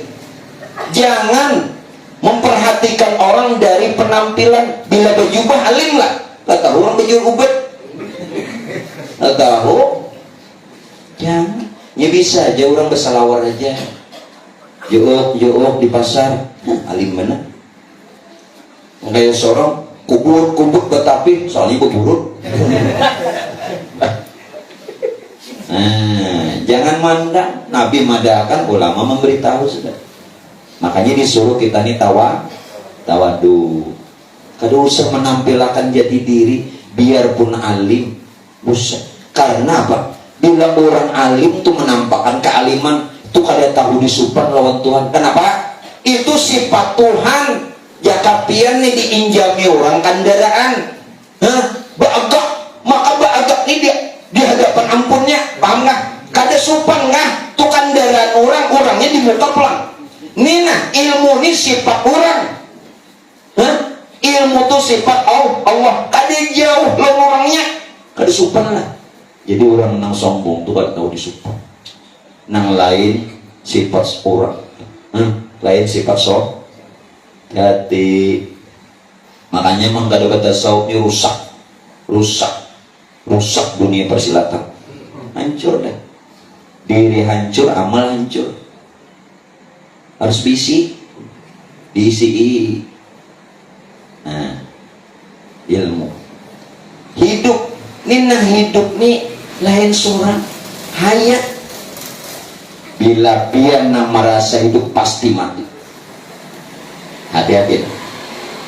Jangan memperhatikan orang dari penampilan. Bila berjubah alim lah, tak tahu orang berjubah, tak tahu. Jangan, ya bisa aja orang bersalawar aja, jook di pasar, alim mana? Kayak seorang kubur betapi soalnya beburuk. Jangan mandang. Nabi madakan, ulama memberitahu sudah. Makanya disuruh kita nih tawadu. Kada usah menampilkan jati diri, biarpun alim, usah. Karena apa? Bila orang alim tuh menampakkan kealiman, tuh kada tahu disupan lawan Tuhan. Kenapa? Itu sifat Tuhan. Jakapian nih diinjami orang kendaraan, baagak, maka baagak nih dia di hadapan ampunnya, paham nggak? Kada supan nggak? Tuh kendaraan orangnya di muka pelang. Nina ilmu ini sifat orang, ilmu tuh sifat Allah. Kada jauh lawan orangnya, kada supan lah. Jadi orang nang sombong tuh kada tahu disupan. Nang lain sifat orang, lain sifat hati. Makanya emang gak ada kata saub ini rusak dunia persilatan, hancur deh, diri hancur, amal hancur. Harus diisi ilmu. Hidup nih lain surah hayat. Bila pian merasa hidup pasti mati. Hati-hati.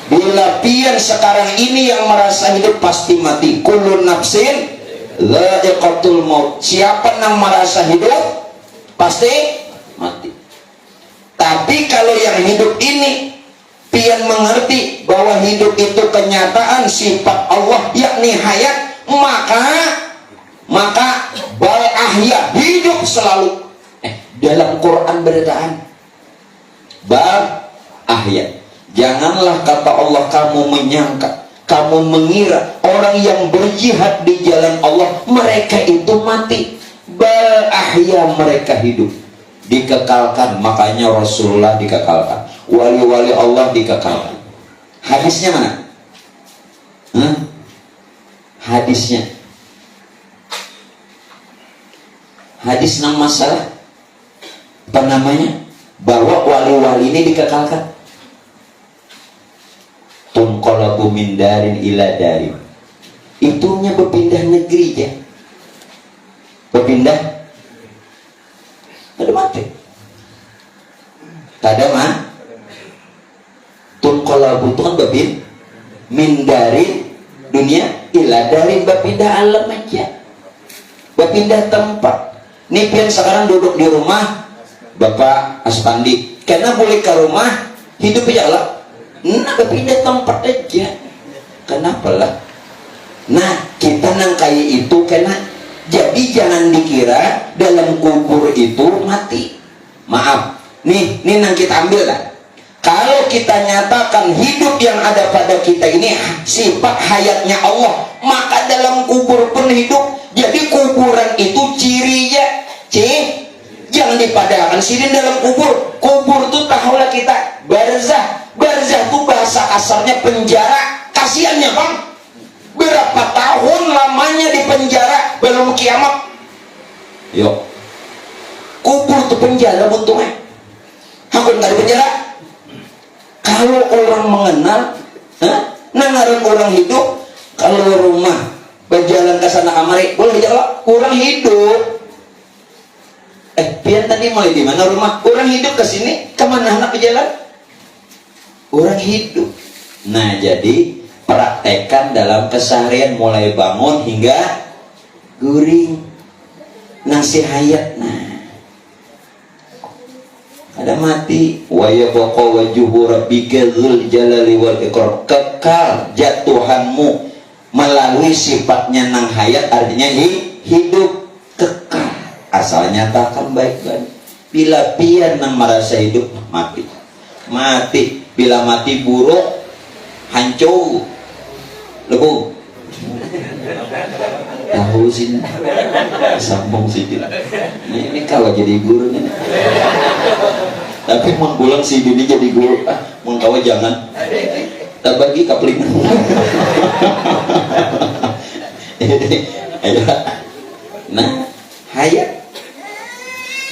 Bila pian sekarang ini yang merasa hidup pasti mati. Kullu nafsin dha'iqatul maut. Siapa yang merasa hidup pasti mati. Tapi kalau yang hidup ini pian mengerti bahwa hidup itu kenyataan sifat Allah, yakni hayat, maka bal ahya, hidup selalu. Dalam Quran beritaan bal ahya. Janganlah kata Allah kamu menyangka, kamu mengira orang yang berjihad di jalan Allah mereka itu mati. Bal ahya, mereka hidup, dikekalkan. Makanya Rasulullah dikekalkan, wali-wali Allah dikekalkan. Hadisnya mana? Hadisnya hadis nang masalah apa namanya, bahwa wali-wali ini dikekalkan. Tunqalabu min darin ila darin, itunya berpindah negeri ya, berpindah ada mati, ada mah. Tunqalabu itu kan berpindah min darin dunia ila darin, berpindah alam aja, berpindah tempat. Nih pian sekarang duduk di rumah Bapak Aspandi, karena boleh ke rumah hidup aja lah. Nah, berpindah tempat aja. Kenapa lah? Nah, kita nang kayak itu karena jadi jangan dikira dalam kubur itu mati. Maaf, nih nang kita ambil lah. Kalau kita nyatakan hidup yang ada pada kita ini sifat hayatnya Allah, maka dalam kubur pun hidup. Jadi kuburan itu cirinya, jangan dipadahkan sini dalam kubur. Kubur tuh tahulah kita barzah. Barzah itu bahasa kasarnya penjara. Kasiannya bang, berapa tahun lamanya di penjara belum kiamat. Yuk, kubur tuh penjara buntungnya. Aku nggak di penjara. Kalau orang mengenal, nangaran orang hidup. Kalau rumah berjalan ke sana kamari, boleh jalan. Orang hidup. Pian tadi mulai di mana rumah? Orang hidup ke sini, kemana anak berjalan? Orang hidup. Nah, jadi praktekkan dalam keseharian mulai bangun hingga guring nasi hayat. Nah, ada mati. Wa yabqa wajhu rabbika dzul jalali wal ikram, kekal jatuhanmu melalui sifatnya nang hayat, artinya hidup kekal. Asal nyatakan baik-baik. Bila pian nang merasa hidup, mati. Bila mati buruk, hancur. Lebu. Tahu sih, sambung sedikit. Ini kalau jadi guru nih. Tapi mau pulang si ini jadi guru, mau kawa jangan. Tak bagi kaplingan. Nah, hayat.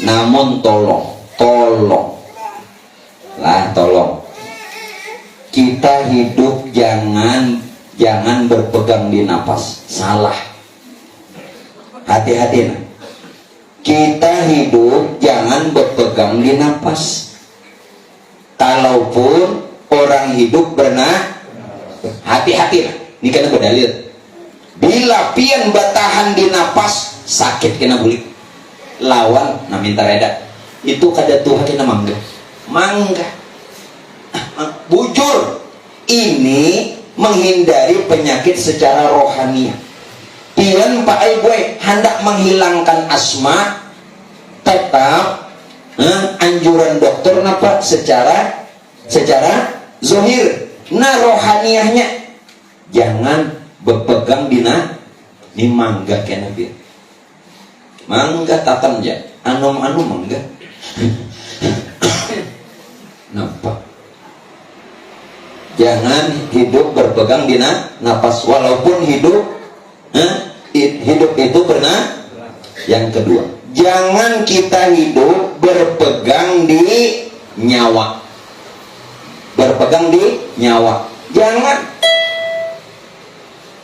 Namun tolong. Kita hidup jangan berpegang di napas, salah. Hati-hati. Kita hidup jangan berpegang di napas. Kalaupun orang hidup hati-hati. Ini kena berdalil. Bila pian bertahan di napas, sakit kena bulik. Lawan na minta reda. Itu kada Tuhan kena mangga. Bujur. Ini menghindari penyakit secara rohania. Pian Pak Ibu hendak menghilangkan asma, tetap anjuran dokter napa secara zohir. Nah rohaniahnya jangan berpegang di mangga kena biar. Mangga takkan ya, anu mangga. Nampak? Jangan hidup berpegang di napas, walaupun hidup itu pernah. Yang kedua, jangan kita hidup berpegang di nyawa. Jangan.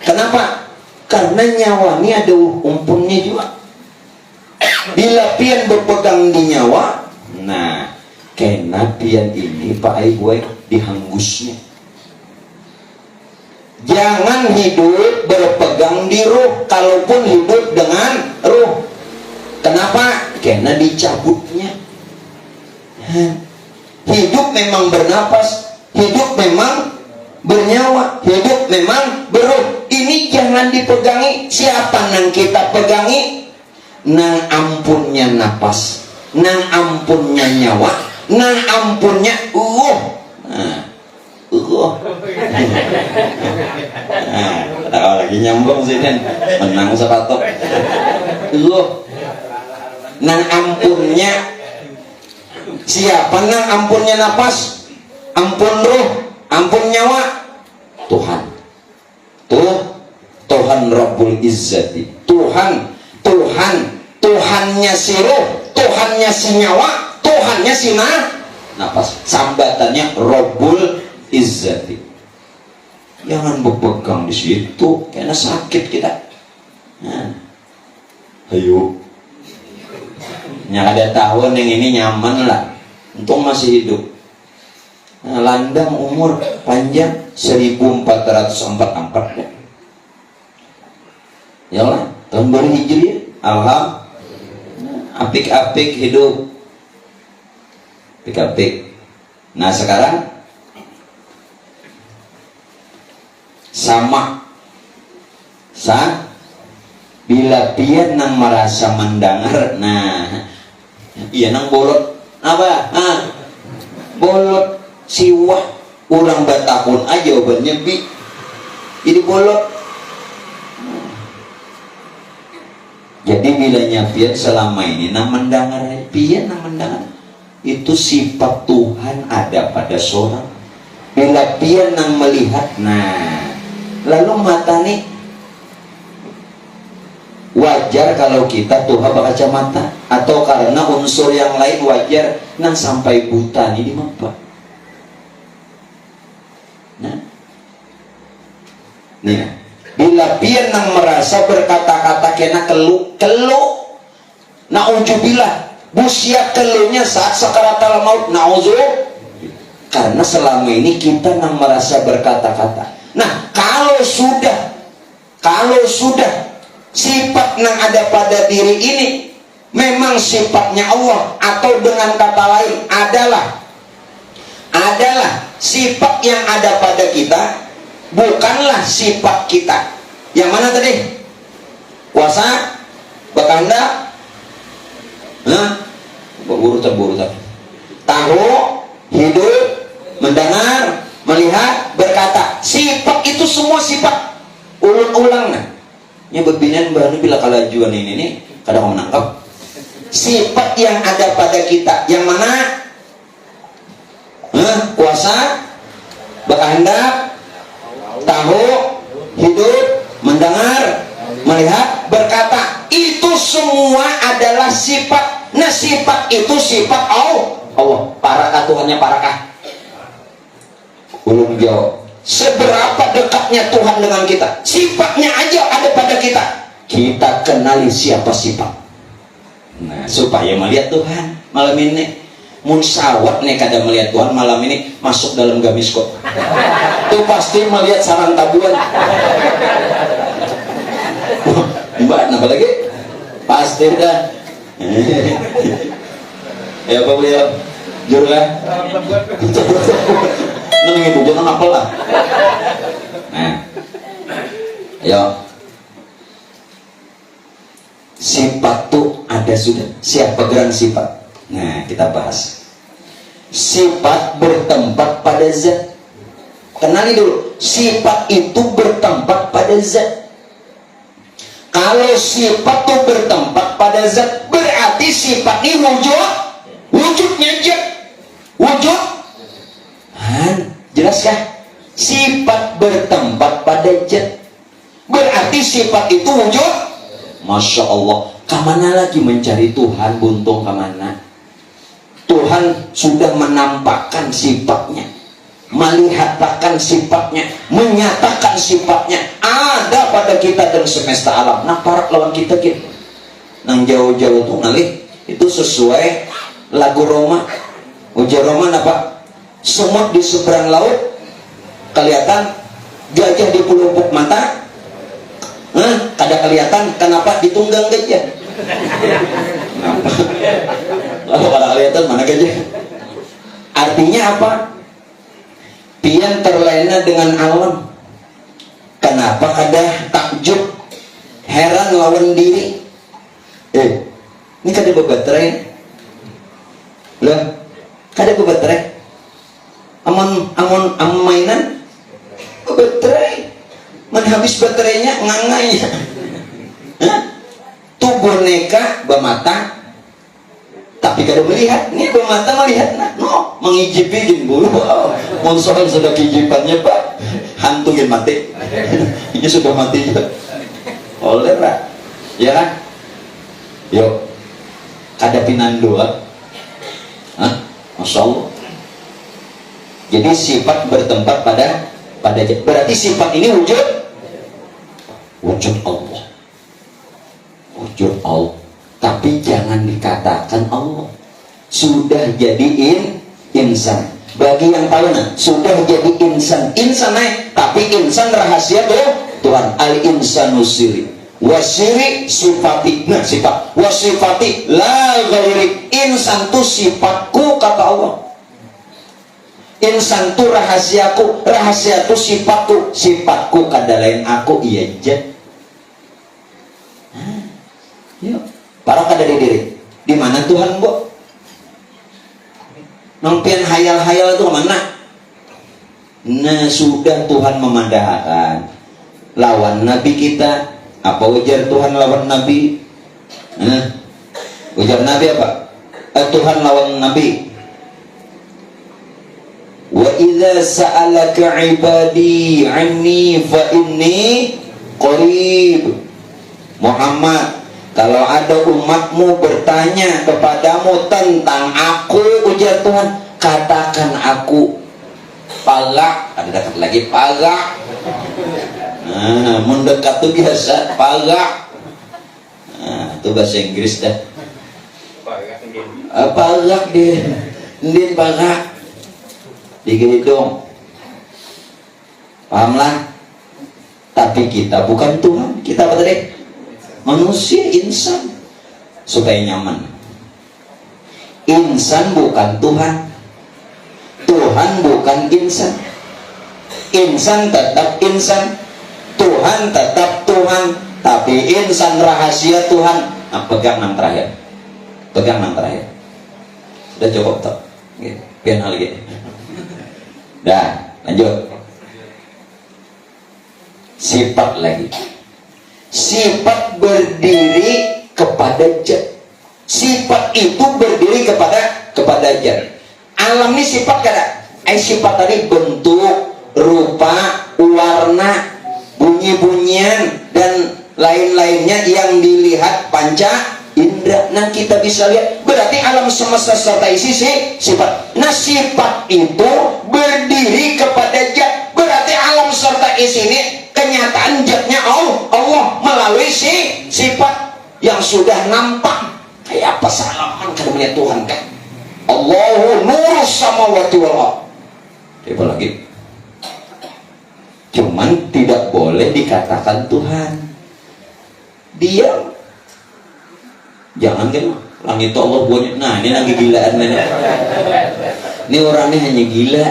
Kenapa? Karena nyawa ini ada umpunnya juga. Bila pian berpegang di nyawa, nah kena pian ini Pak Ibu dihanggusnya. Jangan hidup berpegang di ruh, kalaupun hidup dengan ruh. Kenapa? Karena dicabutnya. Hidup memang bernapas, hidup memang bernyawa, hidup memang beruh. Ini jangan dipegangi. Siapa nang kita pegangi? Nang ampunnya napas, nang ampunnya nyawa, nang ampunnya Tahu lagi nyambung sih kan, menang sepatu. Nang ampunnya siapa? Nang ampunnya napas, ampun ruh, ampun nyawa. Tuhan Rabbul Izzati. Tuhannya si ruh, Tuhannya si nyawa, Tuhannya si napas. Sambatannya Rabbul Izzati. Jangan berpegang di situ, karena sakit kita. Ayo. Yang ada tahun yang ini nyaman lah, untung masih hidup. Landang umur panjang 1444. Ya lah, tahun baru Hijriah. Alhamdulillah. Apik-apik hidup. Apik-apik. Nah sekarang sama bila pian nang merasa mendengar, nah iya nang bolot apa? Bolot siwah orang batakun aja jawabannya bi. Jadi bolot. Jadi bilanya pian selama ini nang mendengar, pian nang mendengar itu sifat Tuhan ada pada seorang. Bila pian nang melihat, nah lalu mata nih wajar kalau kita Tuhan berkacamata, atau karena unsur yang lain wajar nang sampai buta nih di mata. Nah, nih bila pian nang merasa berkata-kata kena kelu, na'udzubillah, busia keluhnya saat sakaratul maut, na'udzubillah. Karena selama ini kita nang merasa berkata-kata. Nah, kalau sudah sifat nang ada pada diri ini memang sifatnya Allah, atau dengan kata lain adalah sifat yang ada pada kita, bukanlah sifat kita. Yang mana tadi? Kuasa, berkehendak, berurutan, tahu, hidup, mendengar, melihat, berkata. Sifat itu semua sifat ulang-ulang. Nah, ini berbinaan berani bila kalajuan ini nih kadang menangkap sifat yang ada pada kita. Yang mana? Kuasa, berkehendak, tahu, hidup, mendengar, melihat, berkata. Itu semua adalah sifat. Nah, sifat itu sifat Allah. Parakah Tuhannya, parakah? Belum jawab. Seberapa dekatnya Tuhan dengan kita? Sifatnya aja ada pada kita. Kita kenali siapa sifat. Nah, supaya melihat Tuhan malam ini, munsawat nih kada melihat Tuhan malam ini, masuk dalam gamis kok. Itu pasti melihat sarang tabuan. Mbak, apa lagi? Pasti dah. Ya apa beliau? Jurlah. Nengi ibu jangan apel lah. Nah, ayo. Sifat tuh ada sudah. Siapa geran sifat? Nah, kita bahas. Sifat bertempat pada zat. Kenali dulu. Sifat itu bertempat pada zat. Kalau sifat itu bertempat pada zat, berarti sifat ini wujudnya zat. Wujud. Jelaskah? Sifat bertempat pada zat, berarti sifat itu wujud. Masya Allah. Kemana lagi mencari Tuhan, buntung kemana? Tuhan sudah menampakkan sifatnya, melihatkan sifatnya, menyatakan sifatnya ada pada kita dan semesta alam. Nah, para lawan kita nang jauh-jauh tuh nalih itu sesuai lagu Roma. Ujar Roma apa? Semut di seberang laut kelihatan, gajah di pelupuk mata kada kelihatan. Kenapa? Ditunggang gajah. Kenapa? Kalau kada kelihatan mana gajah? Artinya apa? Pian terlena dengan alam. Kenapa kada takjub, heran lawan diri? Ini kada bebaterai lah, kada bebaterai. Amun mainan baterai, habis baterainya ngangai. Tuh boneka bermata tapi kada melihat. Ini bermata melihat, no mengijipin bulu. Mau soal sudah kijipannya pak, hantu yang mati. Ini sudah mati juga. Oleh lah, ya kan? Yuk, kada pinandoa. Masya Allah. Jadi sifat bertempat pada berarti sifat ini wujud Allah. Wujud Allah. Tapi jangan dikatakan Allah. Sudah jadi insan. Bagi yang tahu sudah jadi insan. Insan tapi insan rahasia tuh Tuhan. Al-insanu siri. Wasiri sifati. Nah, sifat. Wasifati la ghairi. Insan tuh sifatku kata Allah. Insan tu rahasiaku, rahasia tu sifatku, sifatku kada lain aku, iya je. Yuk, para kada diri. Di mana Tuhan bu? Nompian hayal-hayal itu kemana? Nah, sudah Tuhan memandahkan lawan Nabi kita. Apa ujar Tuhan lawan Nabi? Ujar Nabi apa? Tuhan lawan Nabi. Wa idza sa'alaka 'ibadi 'anni fa inni qarib. Muhammad, kalau ada umatmu bertanya kepadamu tentang aku, ujar Tuhan, katakan aku pagak. Ada dekat lagi pagak. Mendekat tuh biasa pagak. Itu bahasa Inggris dah. Pagak dia, ndin pagak. Digedong, pahamlah. Tapi kita bukan Tuhan, kita apa tadi? Manusia, insan. supaya nyaman. Insan bukan Tuhan, Tuhan bukan insan. Insan tetap insan, Tuhan tetap Tuhan, tapi insan rahasia Tuhan. Nah, pegang yang terakhir, pegang yang terakhir. Udah cukup tak? Pian hal gitu. Dah, lanjut. Sifat lagi. Sifat berdiri kepada zat. Sifat itu berdiri kepada zat. Alam ini sifat kada? Sifat tadi bentuk, rupa, warna, bunyi-bunyian dan lain-lainnya yang dilihat panca indra. Nah, kita bisa lihat berarti alam semesta serta isi sifat. Nah, sifat itu berdiri kepada zat. Berarti alam serta isi ini kenyataan zatnya Allah melalui sifat yang sudah nampak. Kayak apa salaman kalau melihat Tuhan kan? Allahu nurus samawati wal ardh. Apa lagi? Cuman tidak boleh dikatakan Tuhan. Diam. Jangan kan langit Allah buatnya. Nah, ini lagi gilaan nenek. Ini orangnya hanya gila.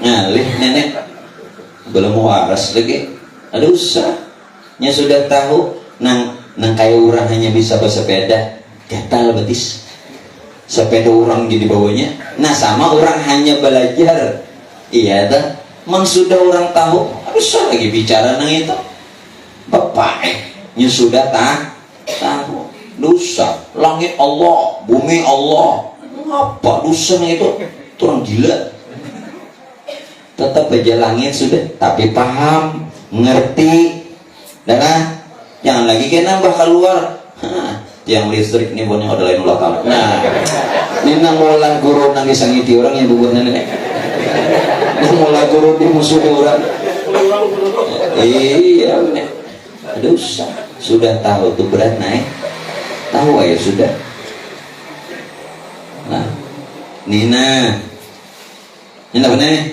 Ngalih nenek. Belum waras lagi. Ada usah. Nya sudah tahu nang kayak orang hanya bisa bersepeda. Gatal betis. Sepeda orang jadi bawanya. Nah, sama orang hanya belajar. Iya dah. Man sudah orang tahu. Bisa lagi bicara nang itu. Bapak nya sudah tahu. Dosa. Langit Allah, bumi Allah. Apa dosanya itu? Itu orang gila. Tetap aja langit sudah, tapi paham, ngerti. Dah, jangan lagi kena nambah keluar. Yang listrik ini punya ada lain ulah tahu. Nah, ini namulan guru nang disangiti orang yang bubur nenek. Namulan guru di musuh orang. Iya, ada usah. Sudah tahu tuh berat naik. Tahu aja sudah. Nah, Nina. Ini apa nih?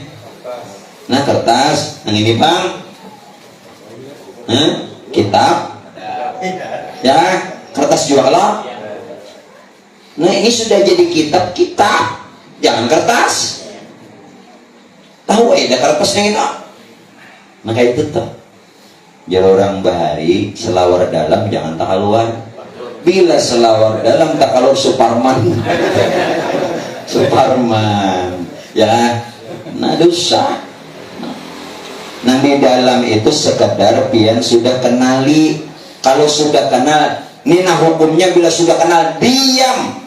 Nah, kertas. Yang ini bang. Kitab. Ya, kertas juga kalau. Nah, ini sudah jadi kitab. Jangan kertas. Tahu aja kertasnya itu. Maka itu tuh. Jadi orang bahari selawar dalam jangan tak keluar. Bila selawar dalam tak keluar Suparman. Suparman. Ya. Nah, dosa. Nah, di dalam itu sekedar pian sudah kenali. Kalau sudah kenal, ini nah hukumnya bila sudah kenal diam.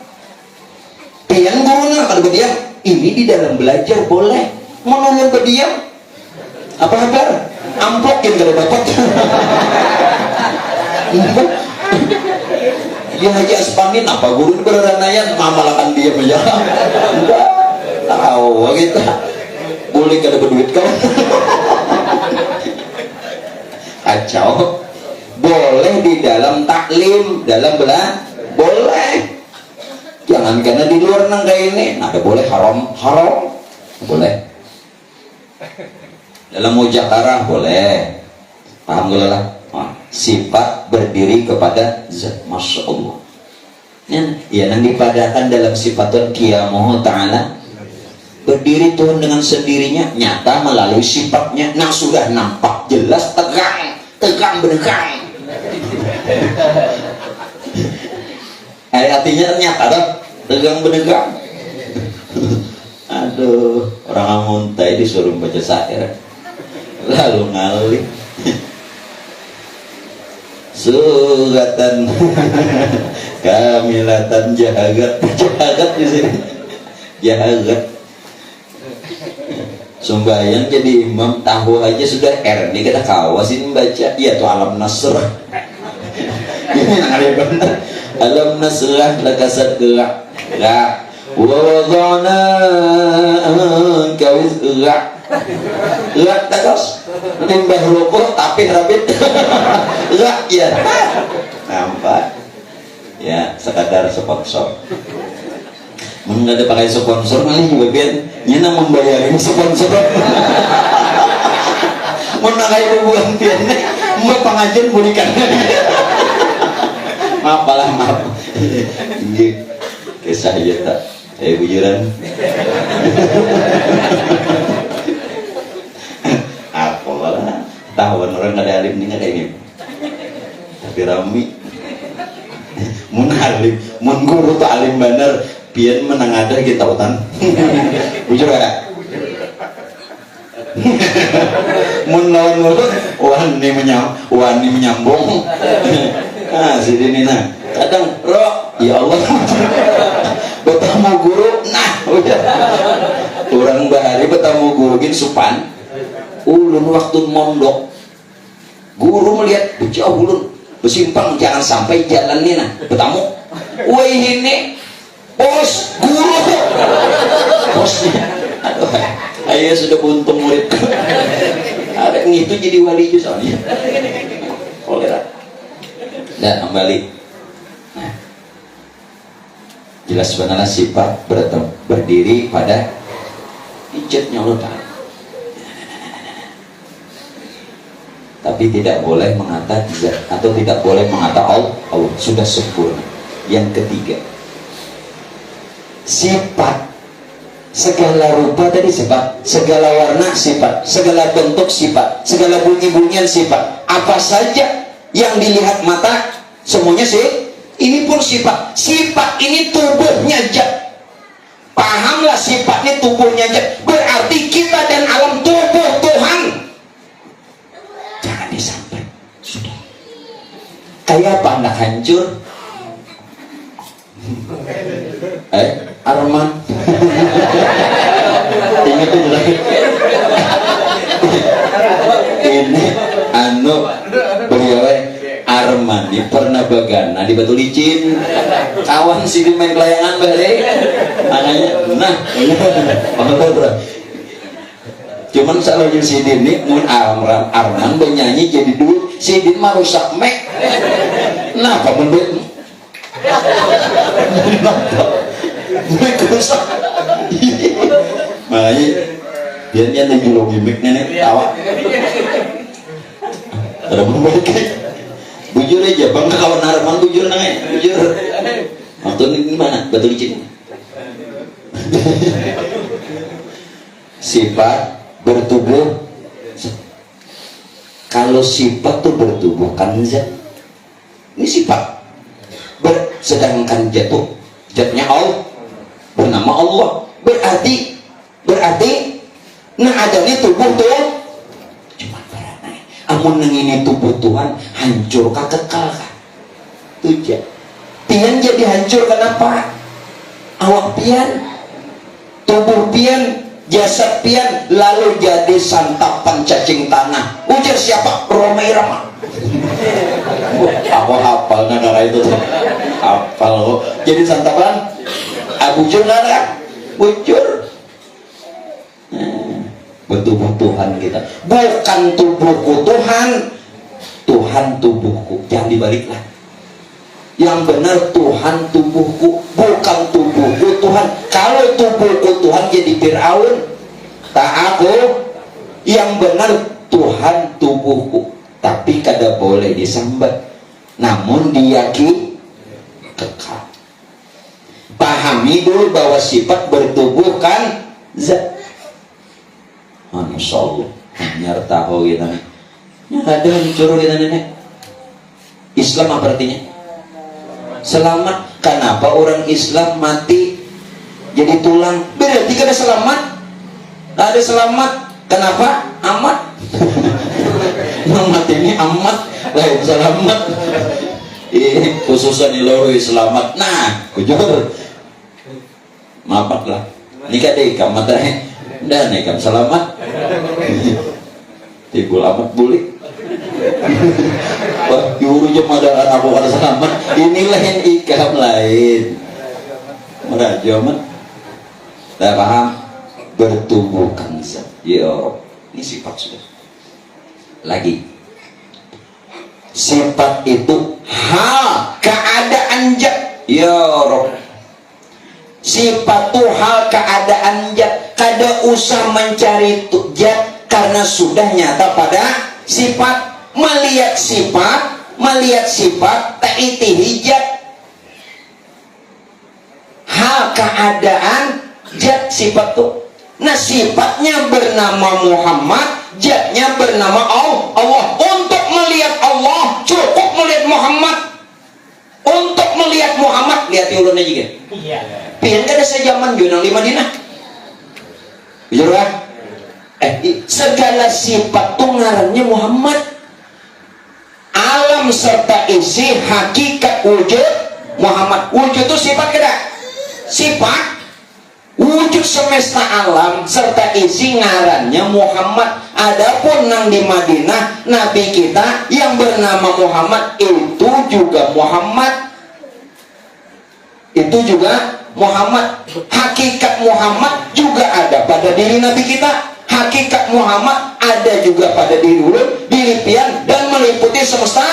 Pian gurunya kalau berdiam, ini di dalam belajar boleh. Mau nunggu berdiam? Apa kabar? Amplokin kalau dapat. Ya Haji Aspamin apa guru beranayan mamalakan dia aja. Enggak tahu kita. Boleh kada berduit kau. Kacau. Boleh di dalam taklim, dalam belah boleh. Jangan karena di luar nang kayak ini. Nah, boleh haram. Boleh. Dalam mujakarah boleh. Paham gak lah? Sifat berdiri kepada zat. Masya Allah. Ya, yang dipadakan dalam sifat Qiyamuhu ta'ala. Berdiri Tuhan dengan sendirinya. Nyata melalui sifatnya. Nah, sudah nampak jelas tegang benegang. Artinya nyata kan? Tegang benegang. Aduh, orang amuntai disuruh baca syair. Lalu ngalih. Suratan kamilatan jahagat di sini. Jahagat. Sembahyang jadi imam tahu aja sudah R. Ini kita kawasin baca. Iya tuh alam nasr. Ini yang ada benar. Alam nasrah lakasat gerak. Gerak. Wadana kawis gerak. Gerak terus. Nimbah rokok tapi rabit. Gerak ya. Nampak. Ya sekadar sponsor. Nggak ada pakai sponsor malah juga biar nyana membayarin sponsor. Mau nakai bukan biar mau pengajian berikan. Maaf. Ini kisah aja tak bujuran. Apalah tahuan orang ada alim ini kayak gini tapi rami mun alim mun guru tuh alim bener pian menang ada kita utan bujur gak mun lawan mulut wani menyambung ah si dini nah kadang roh ya Allah bertemu guru nah udah orang bahari bertemu guru gin supan ulun waktu mondok guru melihat jauh ulun bersimpang jangan sampai jalan nih nah bertemu woi ini bos guru bosnya aduh ayah sudah buntung murid ada yang itu jadi wali juga soalnya kolera dan kembali nah jelas sebenarnya sifat berdiri pada ijatnya Allah Ta'ala tapi tidak boleh mengata zat atau tidak boleh mengata Allah sudah sempurna. Yang ketiga sifat segala rupa tadi sifat, segala warna sifat, segala bentuk sifat, segala bunyi-bunyian sifat, apa saja yang dilihat mata semuanya sih ini pun sifat. Sifat ini tubuhnya zat, pahamlah sifatnya tubuhnya zat, berarti kita dan alam tubuh Tuhan. Jangan disampai sudah kayak apa anak hancur Arman ingat itu ini anu beliau Arman di pernah bagana di Batu Licin kawan si main kelayangan balik anaknya nah cuman selalu si Dini mun Arman bernyanyi jadi dulu si Dini mah rusak mek nah apa menurut mek rusak makanya dia lagi lo gimmick nenek tawa ada membaik bujur aja bang kawan Arman bujur nangnya bujur waktu ini mana Batu Licin sifat bertubuh. Kalau sifat tuh bertubuh kan zat ini sifat sedangkan jatuh zatnya Allah bernama Allah berarti nah adanya tubuh tuh cuma beranai amun ini tubuh Tuhan hancur kah kekal kah tuh pian jadi hancur kenapa awak pian tubuh pian jasad pian lalu jadi santapan cacing tanah ujar siapa Romai Rama aku hafal negara itu hafal jadi santapan bujur nara bujur bertubuh Tuhan kita bukan tubuhku Tuhan tubuhku jangan dibaliklah yang benar Tuhan tubuhku bukan tubuhku Tuhan. Kalau tubuhku Tuhan jadi Fir'aun tak aku yang benar Tuhan tubuhku tapi kada boleh disambat namun diyakini kekal. Pahami dulu bahwa sifat bertubuh kan zat Masya Allah nyar tahu kita nih ada hancur kita nenek Islam apa artinya? Selamat. Kenapa orang Islam mati jadi tulang? Berarti kada selamat. Ada selamat. Kenapa? Amat. Yang mati ini amat. Lain selamat. Ini khususan di luar selamat. Nah, kujur. Maaf lah. Nikah deh kamu teh. Dan nikah selamat. Tibul amat bulik. Wah, juru jemaah aku kada selamat. Inilah yang ikam lain. Meraja man. Tak paham? Bertubuh kan zat. Ya Allah. Ini sifat sudah. Lagi. Sifat itu hal keadaan zat. Ya Allah. Sifat itu hal keadaan zat. Kada usah mencari zat karena sudah nyata pada sifat. Melihat sifat ta'iti hijat keadaan zat sifat tuh. Nah sifatnya bernama Muhammad, zatnya bernama Allah. Untuk melihat Allah cukup melihat Muhammad. Untuk melihat Muhammad lihat ulun aja kan. Iya. Pian kada sejaman junang di Madinah. Jujur kan? Segala sifat tuh ngarannya Muhammad. Alam serta isi hakikat wujud Muhammad. Wujud itu sifat kada? Sifat. Wujud semesta alam serta isi ngarannya Muhammad. Adapun nang di Madinah Nabi kita yang bernama Muhammad itu juga Muhammad. Itu juga Muhammad. Hakikat Muhammad juga ada pada diri Nabi kita. Hakikat Muhammad ada juga pada diri ulun, diri pian, dan meliputi semesta.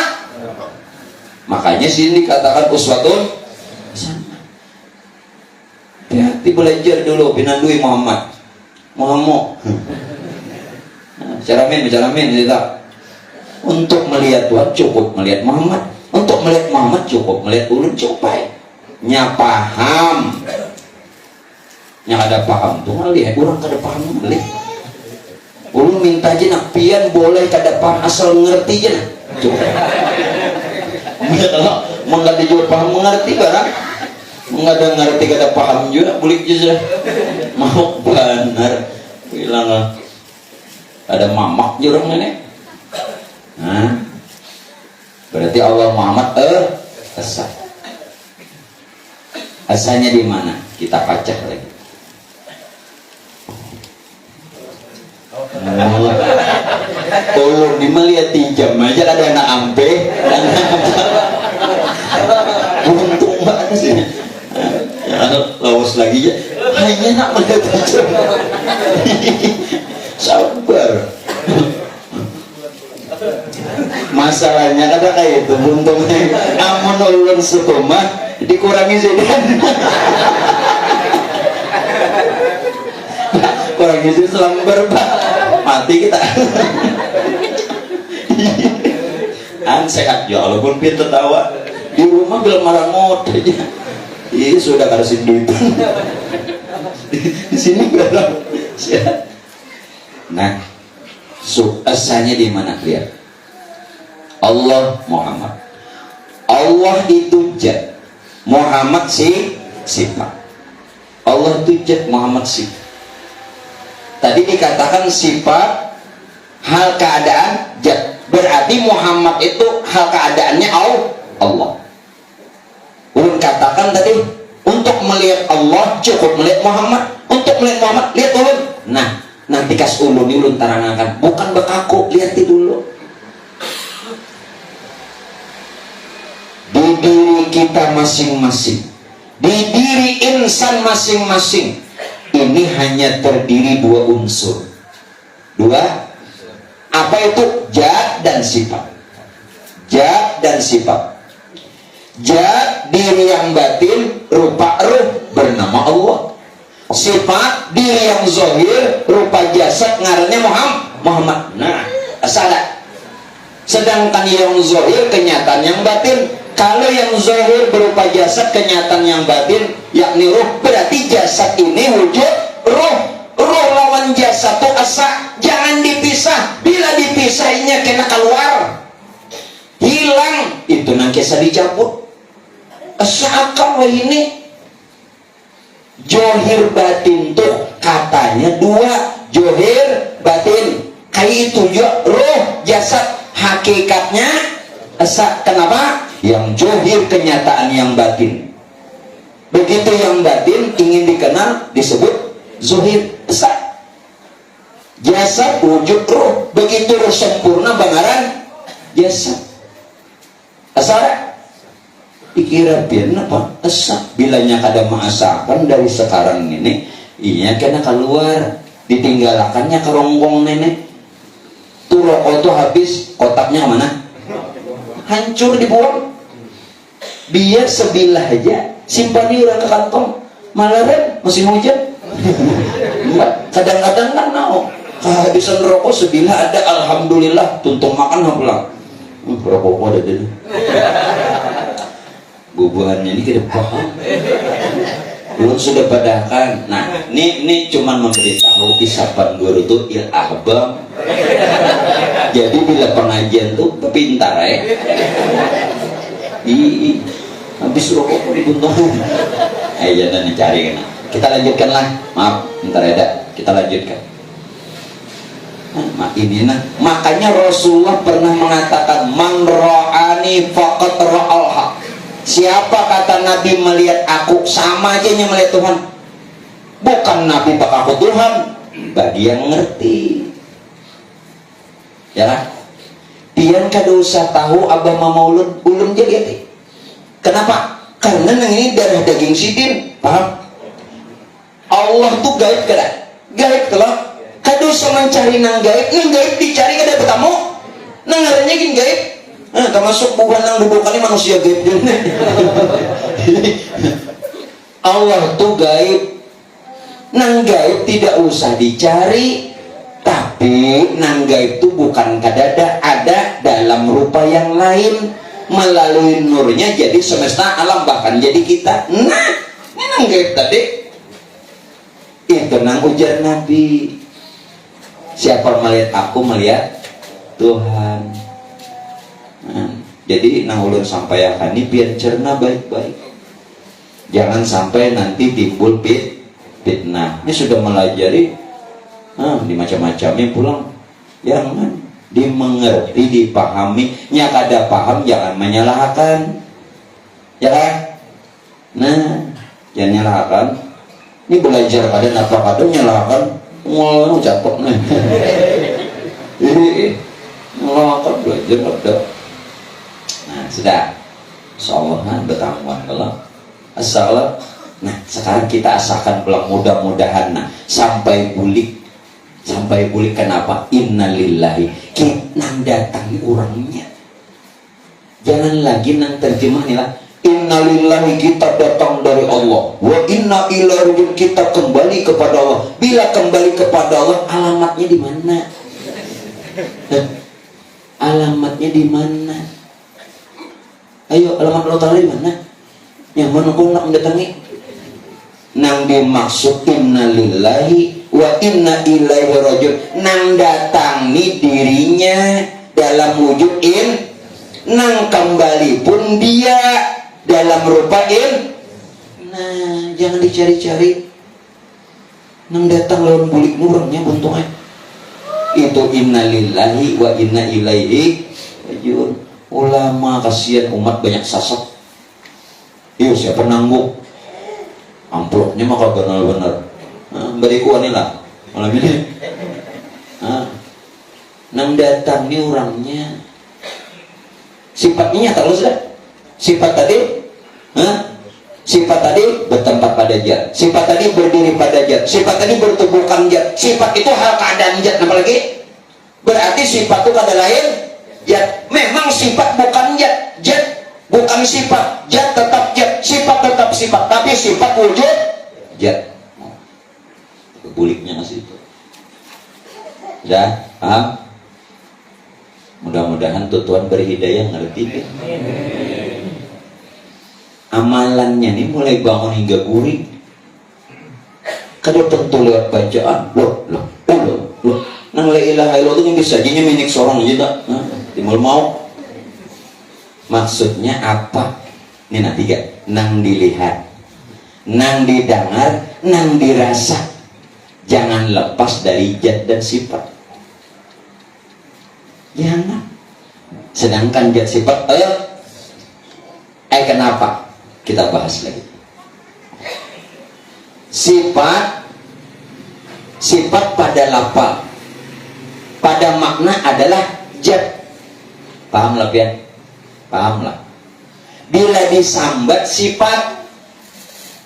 Makanya sini dikatakan uswatun. Hati belajar dulu pinandui Muhammad. Caramin cerita. Untuk melihat Tuhan cukup melihat Muhammad. Untuk melihat Muhammad cukup melihat ulun cupai. Nya paham. Nya ada paham tuh lihat orang kada paham lihat. Ulun minta aja nak pian boleh kada paham asal ngerti aja. Cukup. Kalau mengerti juga paham mengerti barang. Nggak ngerti kada paham juga bulik juga mau benar bilang ada mamak jurang ini. Nah, berarti Allah Muhammad asa. Asanya di mana? Kita pacak lagi. Tolong dimelihat jam aja ada anak ampe. Untung banget sih. Lawas lagi ya hanya nak melihat aja. Sabar. Masalahnya kada kayak itu untungnya amun ulun setomah dikurangi sedan. Kurangi sedan selambar mati kita. Sehat ya walaupun pintu tawa di rumah belum marah mod aja. Iya sudah kasih duit. Di sini belum. Nah, asanya di mana lihat? Allah Muhammad. Allah itu zat, Muhammad sifat. Allah itu zat, Muhammad sifat. Tadi dikatakan sifat hal keadaan zat. Berarti Muhammad itu hal keadaannya Allah. Ulun katakan tadi untuk melihat Allah cukup melihat Muhammad. Untuk melihat Muhammad lihat ulun. Nah nanti kas ulun ini ulun tarangakan bukan bekaku lihat dulu di diri kita masing-masing, di diri insan masing-masing ini hanya terdiri dua unsur. Dua apa itu? Zat dan sifat. Zat dan sifat. Zat diri yang batin rupa ruh bernama Allah. Sifat diri yang zahir rupa jasad ngarannya Muhammad. Nah, salah. Sedangkan yang zahir kenyataan yang batin. Kalau yang zahir berupa jasad kenyataan yang batin yakni ruh, berarti jasad ini wujud ruh. Ruh lawan jasad itu asa, jangan dipisah. Bila dipisahnya kena keluar hilang, itu nang kisah dicabut. Seakan ini johir batin tuh katanya dua, johir batin kayak itu juga roh jasad hakikatnya asa. Kenapa? Yang johir kenyataan yang batin, begitu yang batin ingin dikenal disebut zohir asa. Jasad wujud roh, begitu roh sempurna bangaran jasad asa. Dikira pian apa? Asa. Bilanya kada maasakan dari sekarang ini, iya kena keluar, ditinggalkannya ke ronggong nenek. Tuh rokok tuh habis, kotaknya mana? Hancur dibuang. Biar sebilah aja, simpan di orang ke kantong. Malaran musim hujan. Kadang-kadang kan mau kehabisan rokok sebilah ada, alhamdulillah, tuntung makan pulang. Rokok ada dulu. Bubuhannya ini kita paham. Ulun sudah padahkan. Nah, ini cuman memberitahu isapan guru tuh ahbam. Jadi bila pengajian tuh pintar ya. Habis rokok kok dibuntuhin. Ayo jangan dicari kan. Kita lanjutkan lah. Maaf, bentar ya, kita lanjutkan. Nah, ini nah, makanya Rasulullah pernah mengatakan man ra'ani faqad ra'al haq. Siapa kata Nabi melihat aku sama aja nya melihat Tuhan. Bukan Nabi pak aku Tuhan, bagi yang ngerti. Ya kan? Pian kada usah tahu abah mama ulun jadi. Kenapa? Karena ini darah daging sidin, paham? Allah tuh gaib kada? Gaib kalau kada usah mencari nang gaib dicari kada bertemu. Nang ngarannya gin gaib. Nah, termasuk bukan nang duduk kali manusia gaib juga. Allah tuh gaib. Nang gaib tidak usah dicari. Tapi nang gaib itu bukan kadada, ada dalam rupa yang lain. Melalui nurnya jadi semesta alam, bahkan jadi kita. Nah, ini nang gaib tadi. Itu nang ujar Nabi. Siapa melihat aku melihat Tuhan. Nah, jadi nang ulun sampaikan ini biar cerna baik-baik. Jangan sampai nanti timbul fitnah. Ini sudah melajari di macam-macamnya pulang. Jangan dimengerti, dipahami. Nya kada paham jangan menyalahkan. Ya kan? Nah, jangan nyalahkan. Ini belajar pada apa kada nyalahkan. Mau capek nih. Nyalahkan belajar ada. Nah, sudah. Insyaallah bertanggung kalau asal. Nah, sekarang kita asalkan pulang mudah-mudahan sampai bulik kenapa? Innalillahi. Nang datangi orangnya. Jangan lagi nang terjemah nih lah. Innalillahi, kita datang dari Allah. Wa inna ilaihi, kita kembali kepada Allah. Bila kembali kepada Allah, alamatnya di mana? Alamatnya di mana? Ayo, alamat Allah Ta'ala di mana? Yang mana kau nak mendatangi? Nang dimaksud innalillahi wa inna ilaihi rajiun. Nang datangi dirinya dalam wujud nang kembali pun dia dalam rupa Nah, jangan dicari-cari. Nang datang lawan bulik murangnya buntungnya. Itu innalillahi wa inna ilaihi rajiun. Ulama kasihan umat banyak sasat. Iya, siapa nanggung? Amplopnya mah kagak benar. Beriku anilah malam ini. Nang datang ni orangnya. Sifatnya nyata loh sudah. Sifat tadi, sifat tadi bertempat pada zat. Sifat tadi berdiri pada zat. Sifat tadi bertubuhkan zat. Sifat itu hal keadaan zat. Apalagi berarti sifat itu kada lain zat. Memang sifat bukan zat. Zat bukan sifat. Zat tetap zat. Sifat tetap sifat. Tapi sifat wujud zat. Buliknya masih itu. Ya, paham? Mudah-mudahan Tuhan beri hidayah ngerti kan? Amalannya nih mulai bangun hingga guring. Kada tentu lewat bacaan. Loh. Nang la ilaha illallah itu bisa aja minik seorang aja tak? Timbul mau. Maksudnya apa? Ini nanti kan? Nang dilihat, nang didengar, nang dirasa. Jangan lepas dari zat dan sifat. Jangan. Sedangkan zat sifat, kenapa? Kita bahas lagi. Sifat pada lafal, pada makna adalah zat. Paham lah pian? Paham lah. Bila disambat sifat,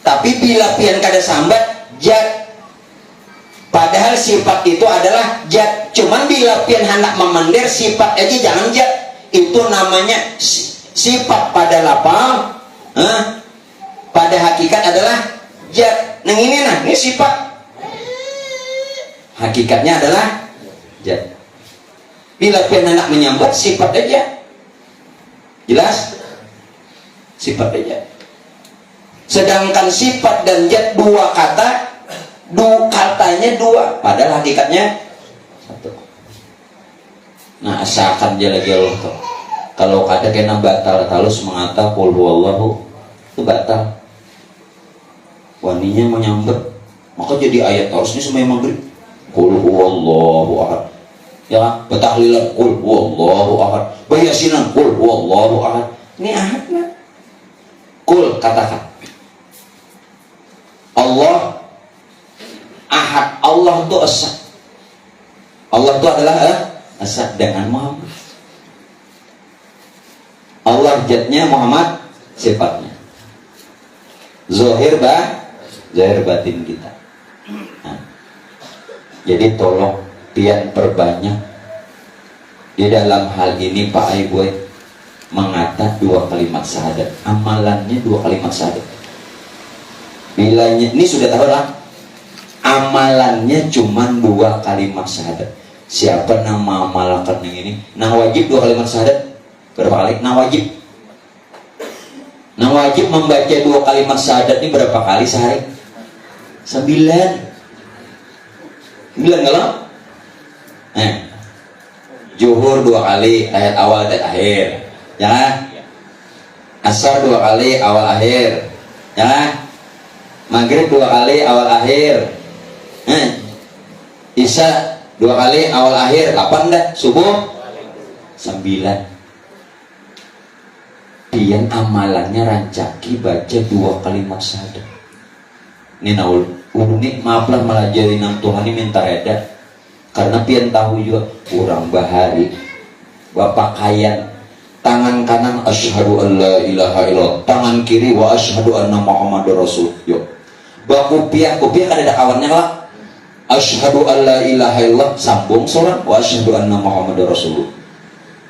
tapi bila pian kada sambat zat. Padahal sifat itu adalah zat. Cuman bila pian hendak memandir sifat aja jangan zat. Itu namanya sifat pada lafal. Pada hakikat adalah zat. Nah ini sifat. Hakikatnya adalah zat. Bila pian hendak menyambat sifat aja. Jelas? Sifat aja. Sedangkan sifat dan zat dua kata, katanya dua, padahal hakikatnya satu. Nah, asalkan jala Allah tuh. Kalau kata kena batal talus mengata qul huwallahu itu batal. Waninya menyamber, maka jadi ayat harusnya semua yang maghrib. Qul huwallahu ahad. Ya, betahlilan qul huwallahu ahad. Bayasinan qul huwallahu ahad. Ini ahad lah. Qul katakan. Allah ahad, Allah itu esa. Allah itu adalah esa dengan Muhammad. Allah zatnya, Muhammad sifatnya. Zahir batin kita. Nah, jadi tolong pian perbanyak di dalam hal ini Pak Aiboy mengata dua kalimat syahadat. Amalannya dua kalimat syahadat. Bilanya ini sudah tahu lah. Amalannya cuma dua kalimat syahadat. Siapa nama amalkan yang ini? Nah wajib dua kalimat syahadat. Berapa kali? Nah wajib membaca dua kalimat syahadat ini berapa kali sehari? 9 kalau? Zuhur 2 kali, ayat awal dan akhir. Ya. Asar 2 kali, awal akhir. Ya. Maghrib 2 kali, awal akhir. Isya 2 kali, awal akhir. 8 dah. Subuh 9. Pian amalannya rancaki baca dua kalimat syahadat. Ini naul ini maaflah melajari nam Tuhan ini minta reda karena pian tahu juga kurang bahari bapak kayan tangan kanan asyhadu an la ilaha illallah, tangan kiri wa asyhadu anna muhammadar rasul. Yuk baku piah kan ada kawannya lah, asyhadu an la ilaha illallah sambung solat wa asyhadu anna muhammadar rasul.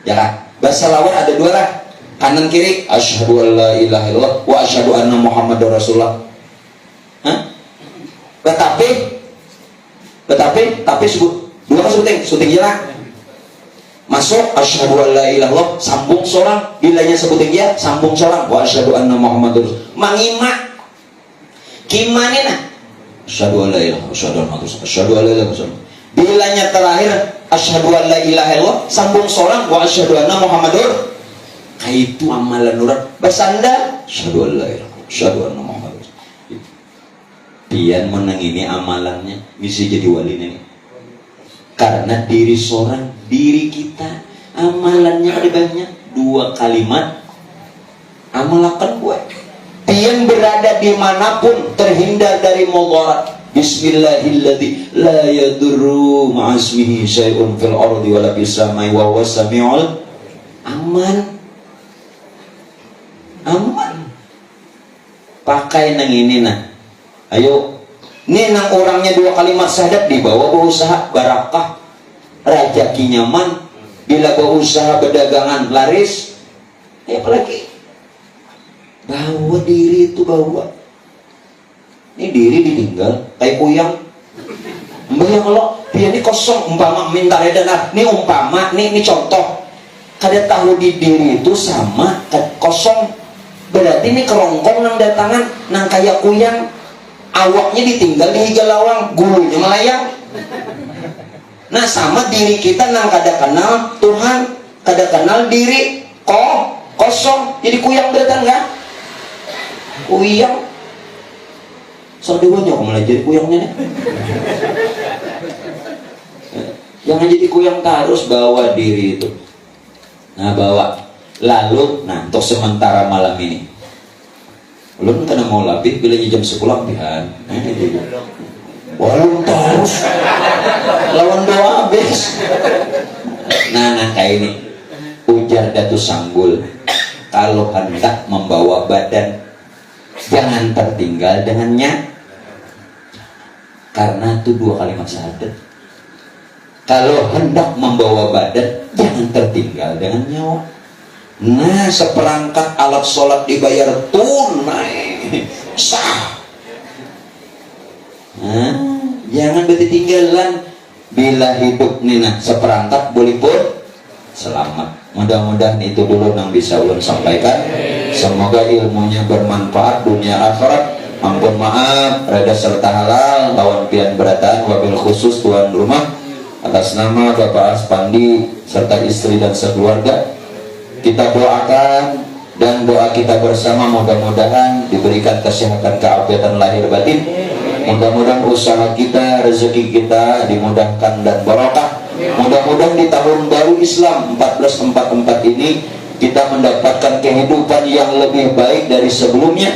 Ya kan bahasa lawan ada dua lah, kanan kiri asyhadu an la ilaha illallah wa asyhadu anna muhammadar rasulullah. Tetapi sebut dua kan syuting jalan masuk asyhadu an la ilaha illallah sambung seorang, bilanya sebutin dia sambung seorang wa asyhadu anna muhammadar rasul. Mangima kimanina asyhadu an la ilaha asyhadu an la ilaha bilanya terakhir asyhadu an la ilaha illallah sambung seorang wa asyhadu anna muhammadar. Itu amalan nurat basanda asyhadu an la ilaha asyhadu anna muhammadar. Pian menang ini amalannya bisa jadi wali ini karena diri seorang, diri kita amalannya ada banyak. Dua kalimat amalakan gue. Pian berada dimanapun terhindar dari mudarat. Bismillahilladzi la yadurru ma'asmihi syai'un fil ardi wala fis samai wa huwas samiul aman. Pakai nang ini nah. Ayo, ini nang orangnya dua kalimat syahadat dibawa berusaha barakah, rajaki nyaman, bila berusaha berdagangan laris, apalagi bawa diri itu bawa. Ini diri ditinggal, kayak kuyang. Bayang kalau dia ini kosong, umpama minta reda, ini umpama, ini contoh. Kada tahu di diri itu sama kosong, berarti ini kerongkong nang datangan, nang kayak kuyang. Awaknya ditinggal di higa lawang, gurunya melayang. Nah sama diri kita nang kada kenal Tuhan, kada kenal diri, kosong, jadi kuyang datang kan? Kuyang. Sodewannya kok malah jadi kuyangnya nih. Jangan jadi kuyang terus, bawa diri itu. Nah bawa. Lalu, nah untuk sementara malam ini belum kena mau labih, bila jam 10 labihan. Belum terus lawan doa habis. Nah kayak ini ujar Datu Sanggul, kalau hendak membawa badan jangan tertinggal dengannya, karena itu dua kalimat syahadat. Kalau hendak membawa badan jangan tertinggal dengan nyawa. Nah seperangkat alat sholat dibayar tunai sah. Nah, jangan bertinggalan. Bila hidup nih nah seperangkat boleh pun selamat. Mudah-mudahan itu dulu yang bisa ulun sampaikan. Semoga ilmunya bermanfaat dunia akhirat. Ampun maaf, reda serta halal, lawan pian berataan, wabil khusus tuan rumah atas nama Bapak Aspandi serta istri dan sekeluarga. Kita doakan dan doa kita bersama mudah-mudahan diberikan kesehatan, keafiatan lahir batin. Mudah-mudahan usaha kita, rezeki kita dimudahkan dan barokah. Mudah-mudahan di tahun baru Islam 1444 ini kita mendapatkan kehidupan yang lebih baik dari sebelumnya.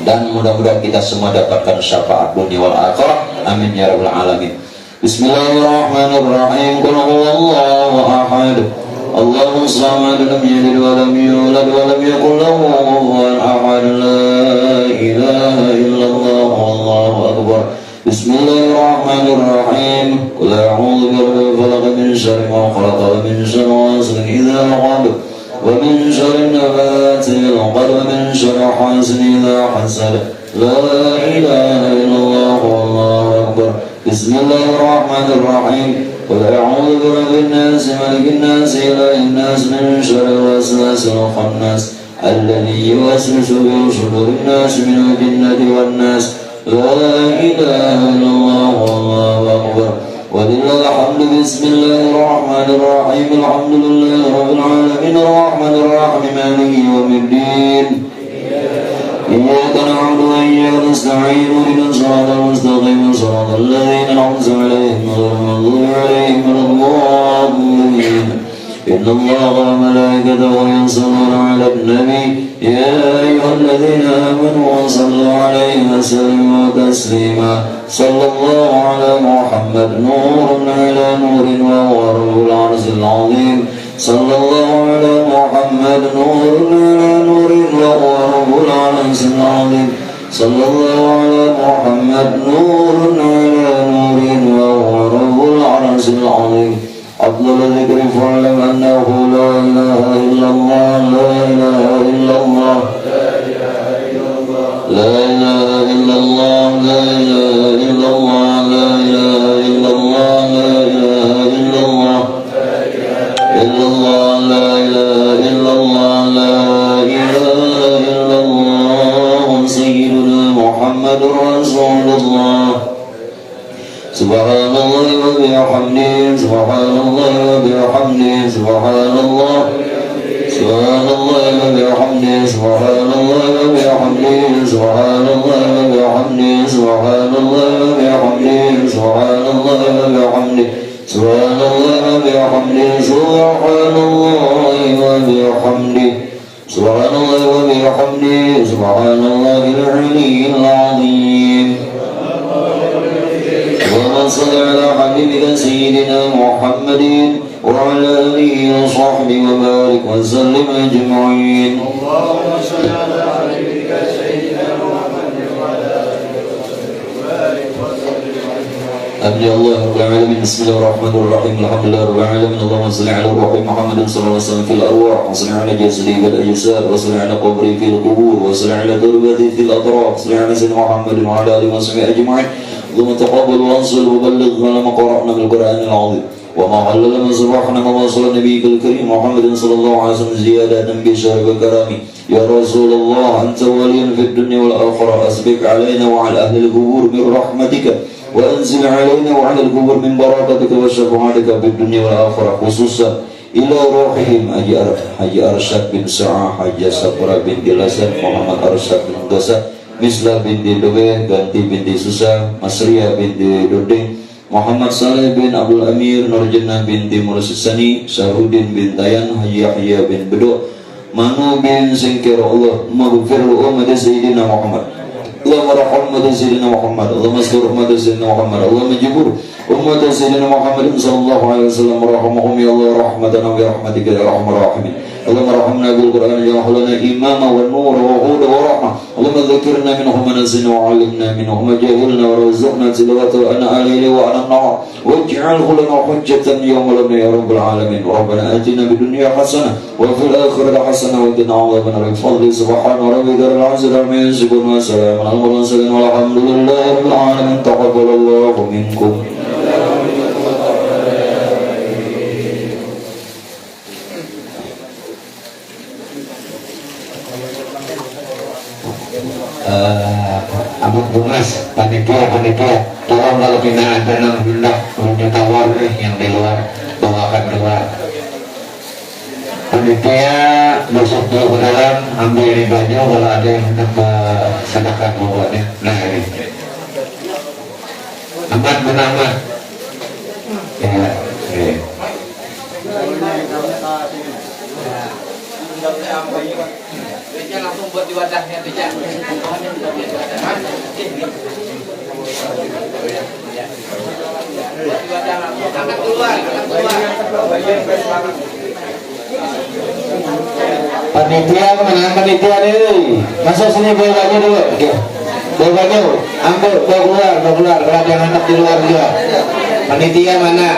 Dan mudah-mudahan kita semua dapatkan syafaat dunia wal akhirah. Amin ya rabbal alamin. Bismillahirrahmanirrahim. Qul huwallahu ahad. Allahus samad, lam yalid wa lam yulad wa lam yakul lahu kufuwan ahad. La ilaha illallah, wallahu akbar. Bismillahirrahmanirrahim. Qul a'udzu birabbil falaq, min syarri ma khalaq, wa min syarri ghasiqin idza waqab, ومن شر النفاثات في العقد, ومن شر حاسد إذا حسد. لا إله إلا الله والله أكبر. بسم الله الرحمن الرحيم. قل أعوذ برب الناس ملك الناس إله الناس من شر الوسواس الخناس الذي يوسوس في صدور الناس من الجنة والناس. لا إله إلا الله والله أكبر. ولله الحمد. بسم الله الرحمن الرحيم. الحمد لله رب العالمين الرحمن الرحيم مالك يوم الدين. إياك نعبد وإياك نستعين اهدنا الصراط المستقيم صراط الذين أنعمت عليهم غير المغضوب عليهم ولا الضالين. إن الله وملائكته يصلون على النبي يا أيها الذين آمنوا صلوا عليه وسلموا تسليما. صلى الله على محمد نور على نور وهو رب العرش العظيم. صلى الله على محمد نور على نور وهو رب العرش العظيم. صلى الله على محمد نور على نور وهو رب العرش العظيم. أفضل ذكر فاعلم أنه لا إله إلا الله. لا إله إلا الله. لا إله إلا الله. لا إله إلا الله. لا إله إلا الله. لا إله إلا الله. إلا الله. لا إله إلا الله. لا إله إلا الله. سيدنا محمد رسول الله. سبحان الله وبحمده. سبحان الله وبحمده. سبحان الله. سبحان الله وبحمده. سبحان الله وبحمده. سبحان الله وبحمده. سبحان الله وبحمده. سبحان الله وبحمده. سبحان الله وبحمده. سبحان الله وبحمده. سبحان الله وبحمده. سبحان الله العلي العظيم. اللهم صل على حبيبك سيدنا محمد وعلى آله وصحبه وبارك وسلم أجمعين. اللهم صل على حبيبك سيدنا محمد وعلى آله وصحبه وبارك وسلم أجمعين. أبني الله رب العالمين. بسم الله الرحمن الرحيم. الحمد لله رب العالمين. اللهم صل على روح محمد صلى الله عليه وسلم في الأرواح، وصل على جسده في الأجساد، وصل على قبره في القبور، وصل على تربته في الأطراف، وصل على سيدنا محمد وعلى آله وصحبه أجمعين. اللهم تقبل وانصر وبلغ ما قرأنا من القرآن العظيم وما علل من صبحنا وصل نبيك الكريم محمد صلى الله عليه وسلم زيادة بشرف وكرامه. يا رسول الله أنت ولي في الدنيا والآخرة. أسبق علينا وعلى أهل القبور من رحمتك، وأنزل علينا وعلى القبور من بركتك وشفاعتك في الدنيا والآخرة، خصوصا إلى روحهم حجي أرشاد بن سعى، حجي سفرة بن دلسان، محمد أرشاد بن دوسة، Mislah binti Dobe, Ganti binti Susah, Masriya binti Dodeng, Muhammad Saleh bin Abdul Amir, Nurjannah binti Murasisani, Syahudin bin Tayan, Haji Yahya bin Bedo, Manu bin Singkir. Allah maghfir li ummati Sayyidina Muhammad. Allahumma rahmah ummati Sayyidina Muhammad. Allahumma astur ummati Sayyidina Muhammad. Allahumma jibur ummati Sayyidina Muhammad sallallahu alaihi wasallam. Rahmahum ya Allah rahmatan wa rahmatika ya arhamar rahimin. اللهم ارحمنا بالقرآن واجعله لنا إماما ونور وهدى ورحمة. اللهم ذكرنا منه ما نسينا وعلمنا منه ما جهلنا وارزقنا تلاوته أنا الليل وأنا النهار واجعله لنا حجة يوم لنا يا رب العالمين. ربنا آتنا بالدنيا حسنة وفي الآخرة حسنة وقنا عذاب النار. بفضل سبحان ربك رب العزة عما يصفون وسلام على المرسلين والحمد لله رب العالمين. تقبل الله منكم. Abang Bungas, panitia, tolong kalau tidak ada yang hendak ditawar yang di luar, bawakan keluar. Panitia masuk dulu ke dalam, ambil di baju kalau ada yang hendak sedekah bawaannya. Nah ini, amat menambah. Ya, ya. Beja langsung buat di wadahnya Beja. Buat di wadah langsung. Angkat keluar. Panitia kemana panitia ini? Masuk sini bawa baju dulu. Oke. Bawa baju, ambil bawa keluar. Kalau ada yang anak di luar juga. Panitia mana?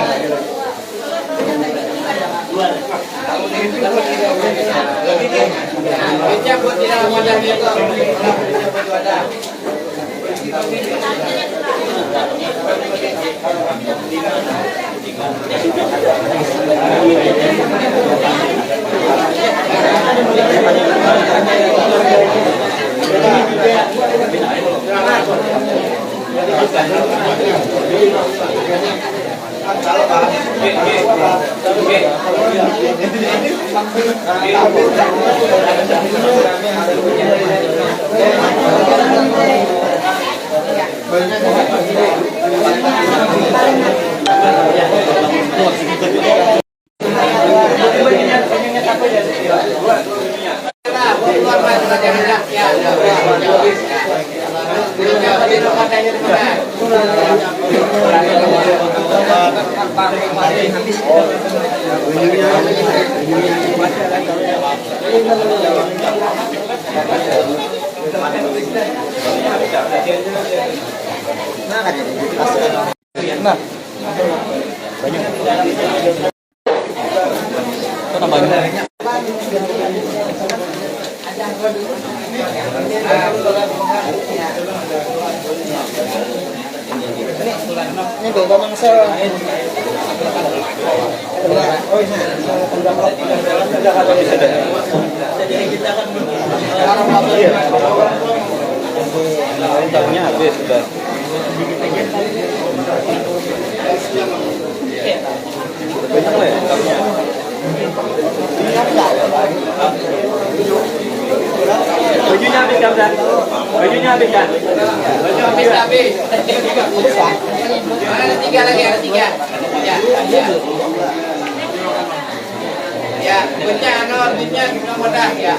Beja buat di dalam wadahnya itu. Beja buat di wadah. Ini beda mangsa. Tahunnya habis sudah. Banyak lah ya tahunnya. Bajunya habis kan? Bajunya habis kan? Baju habis. Mana ada tiga lagi? Ada tiga. Ya, Beja, Anor, Beja, di dalam wadah ya.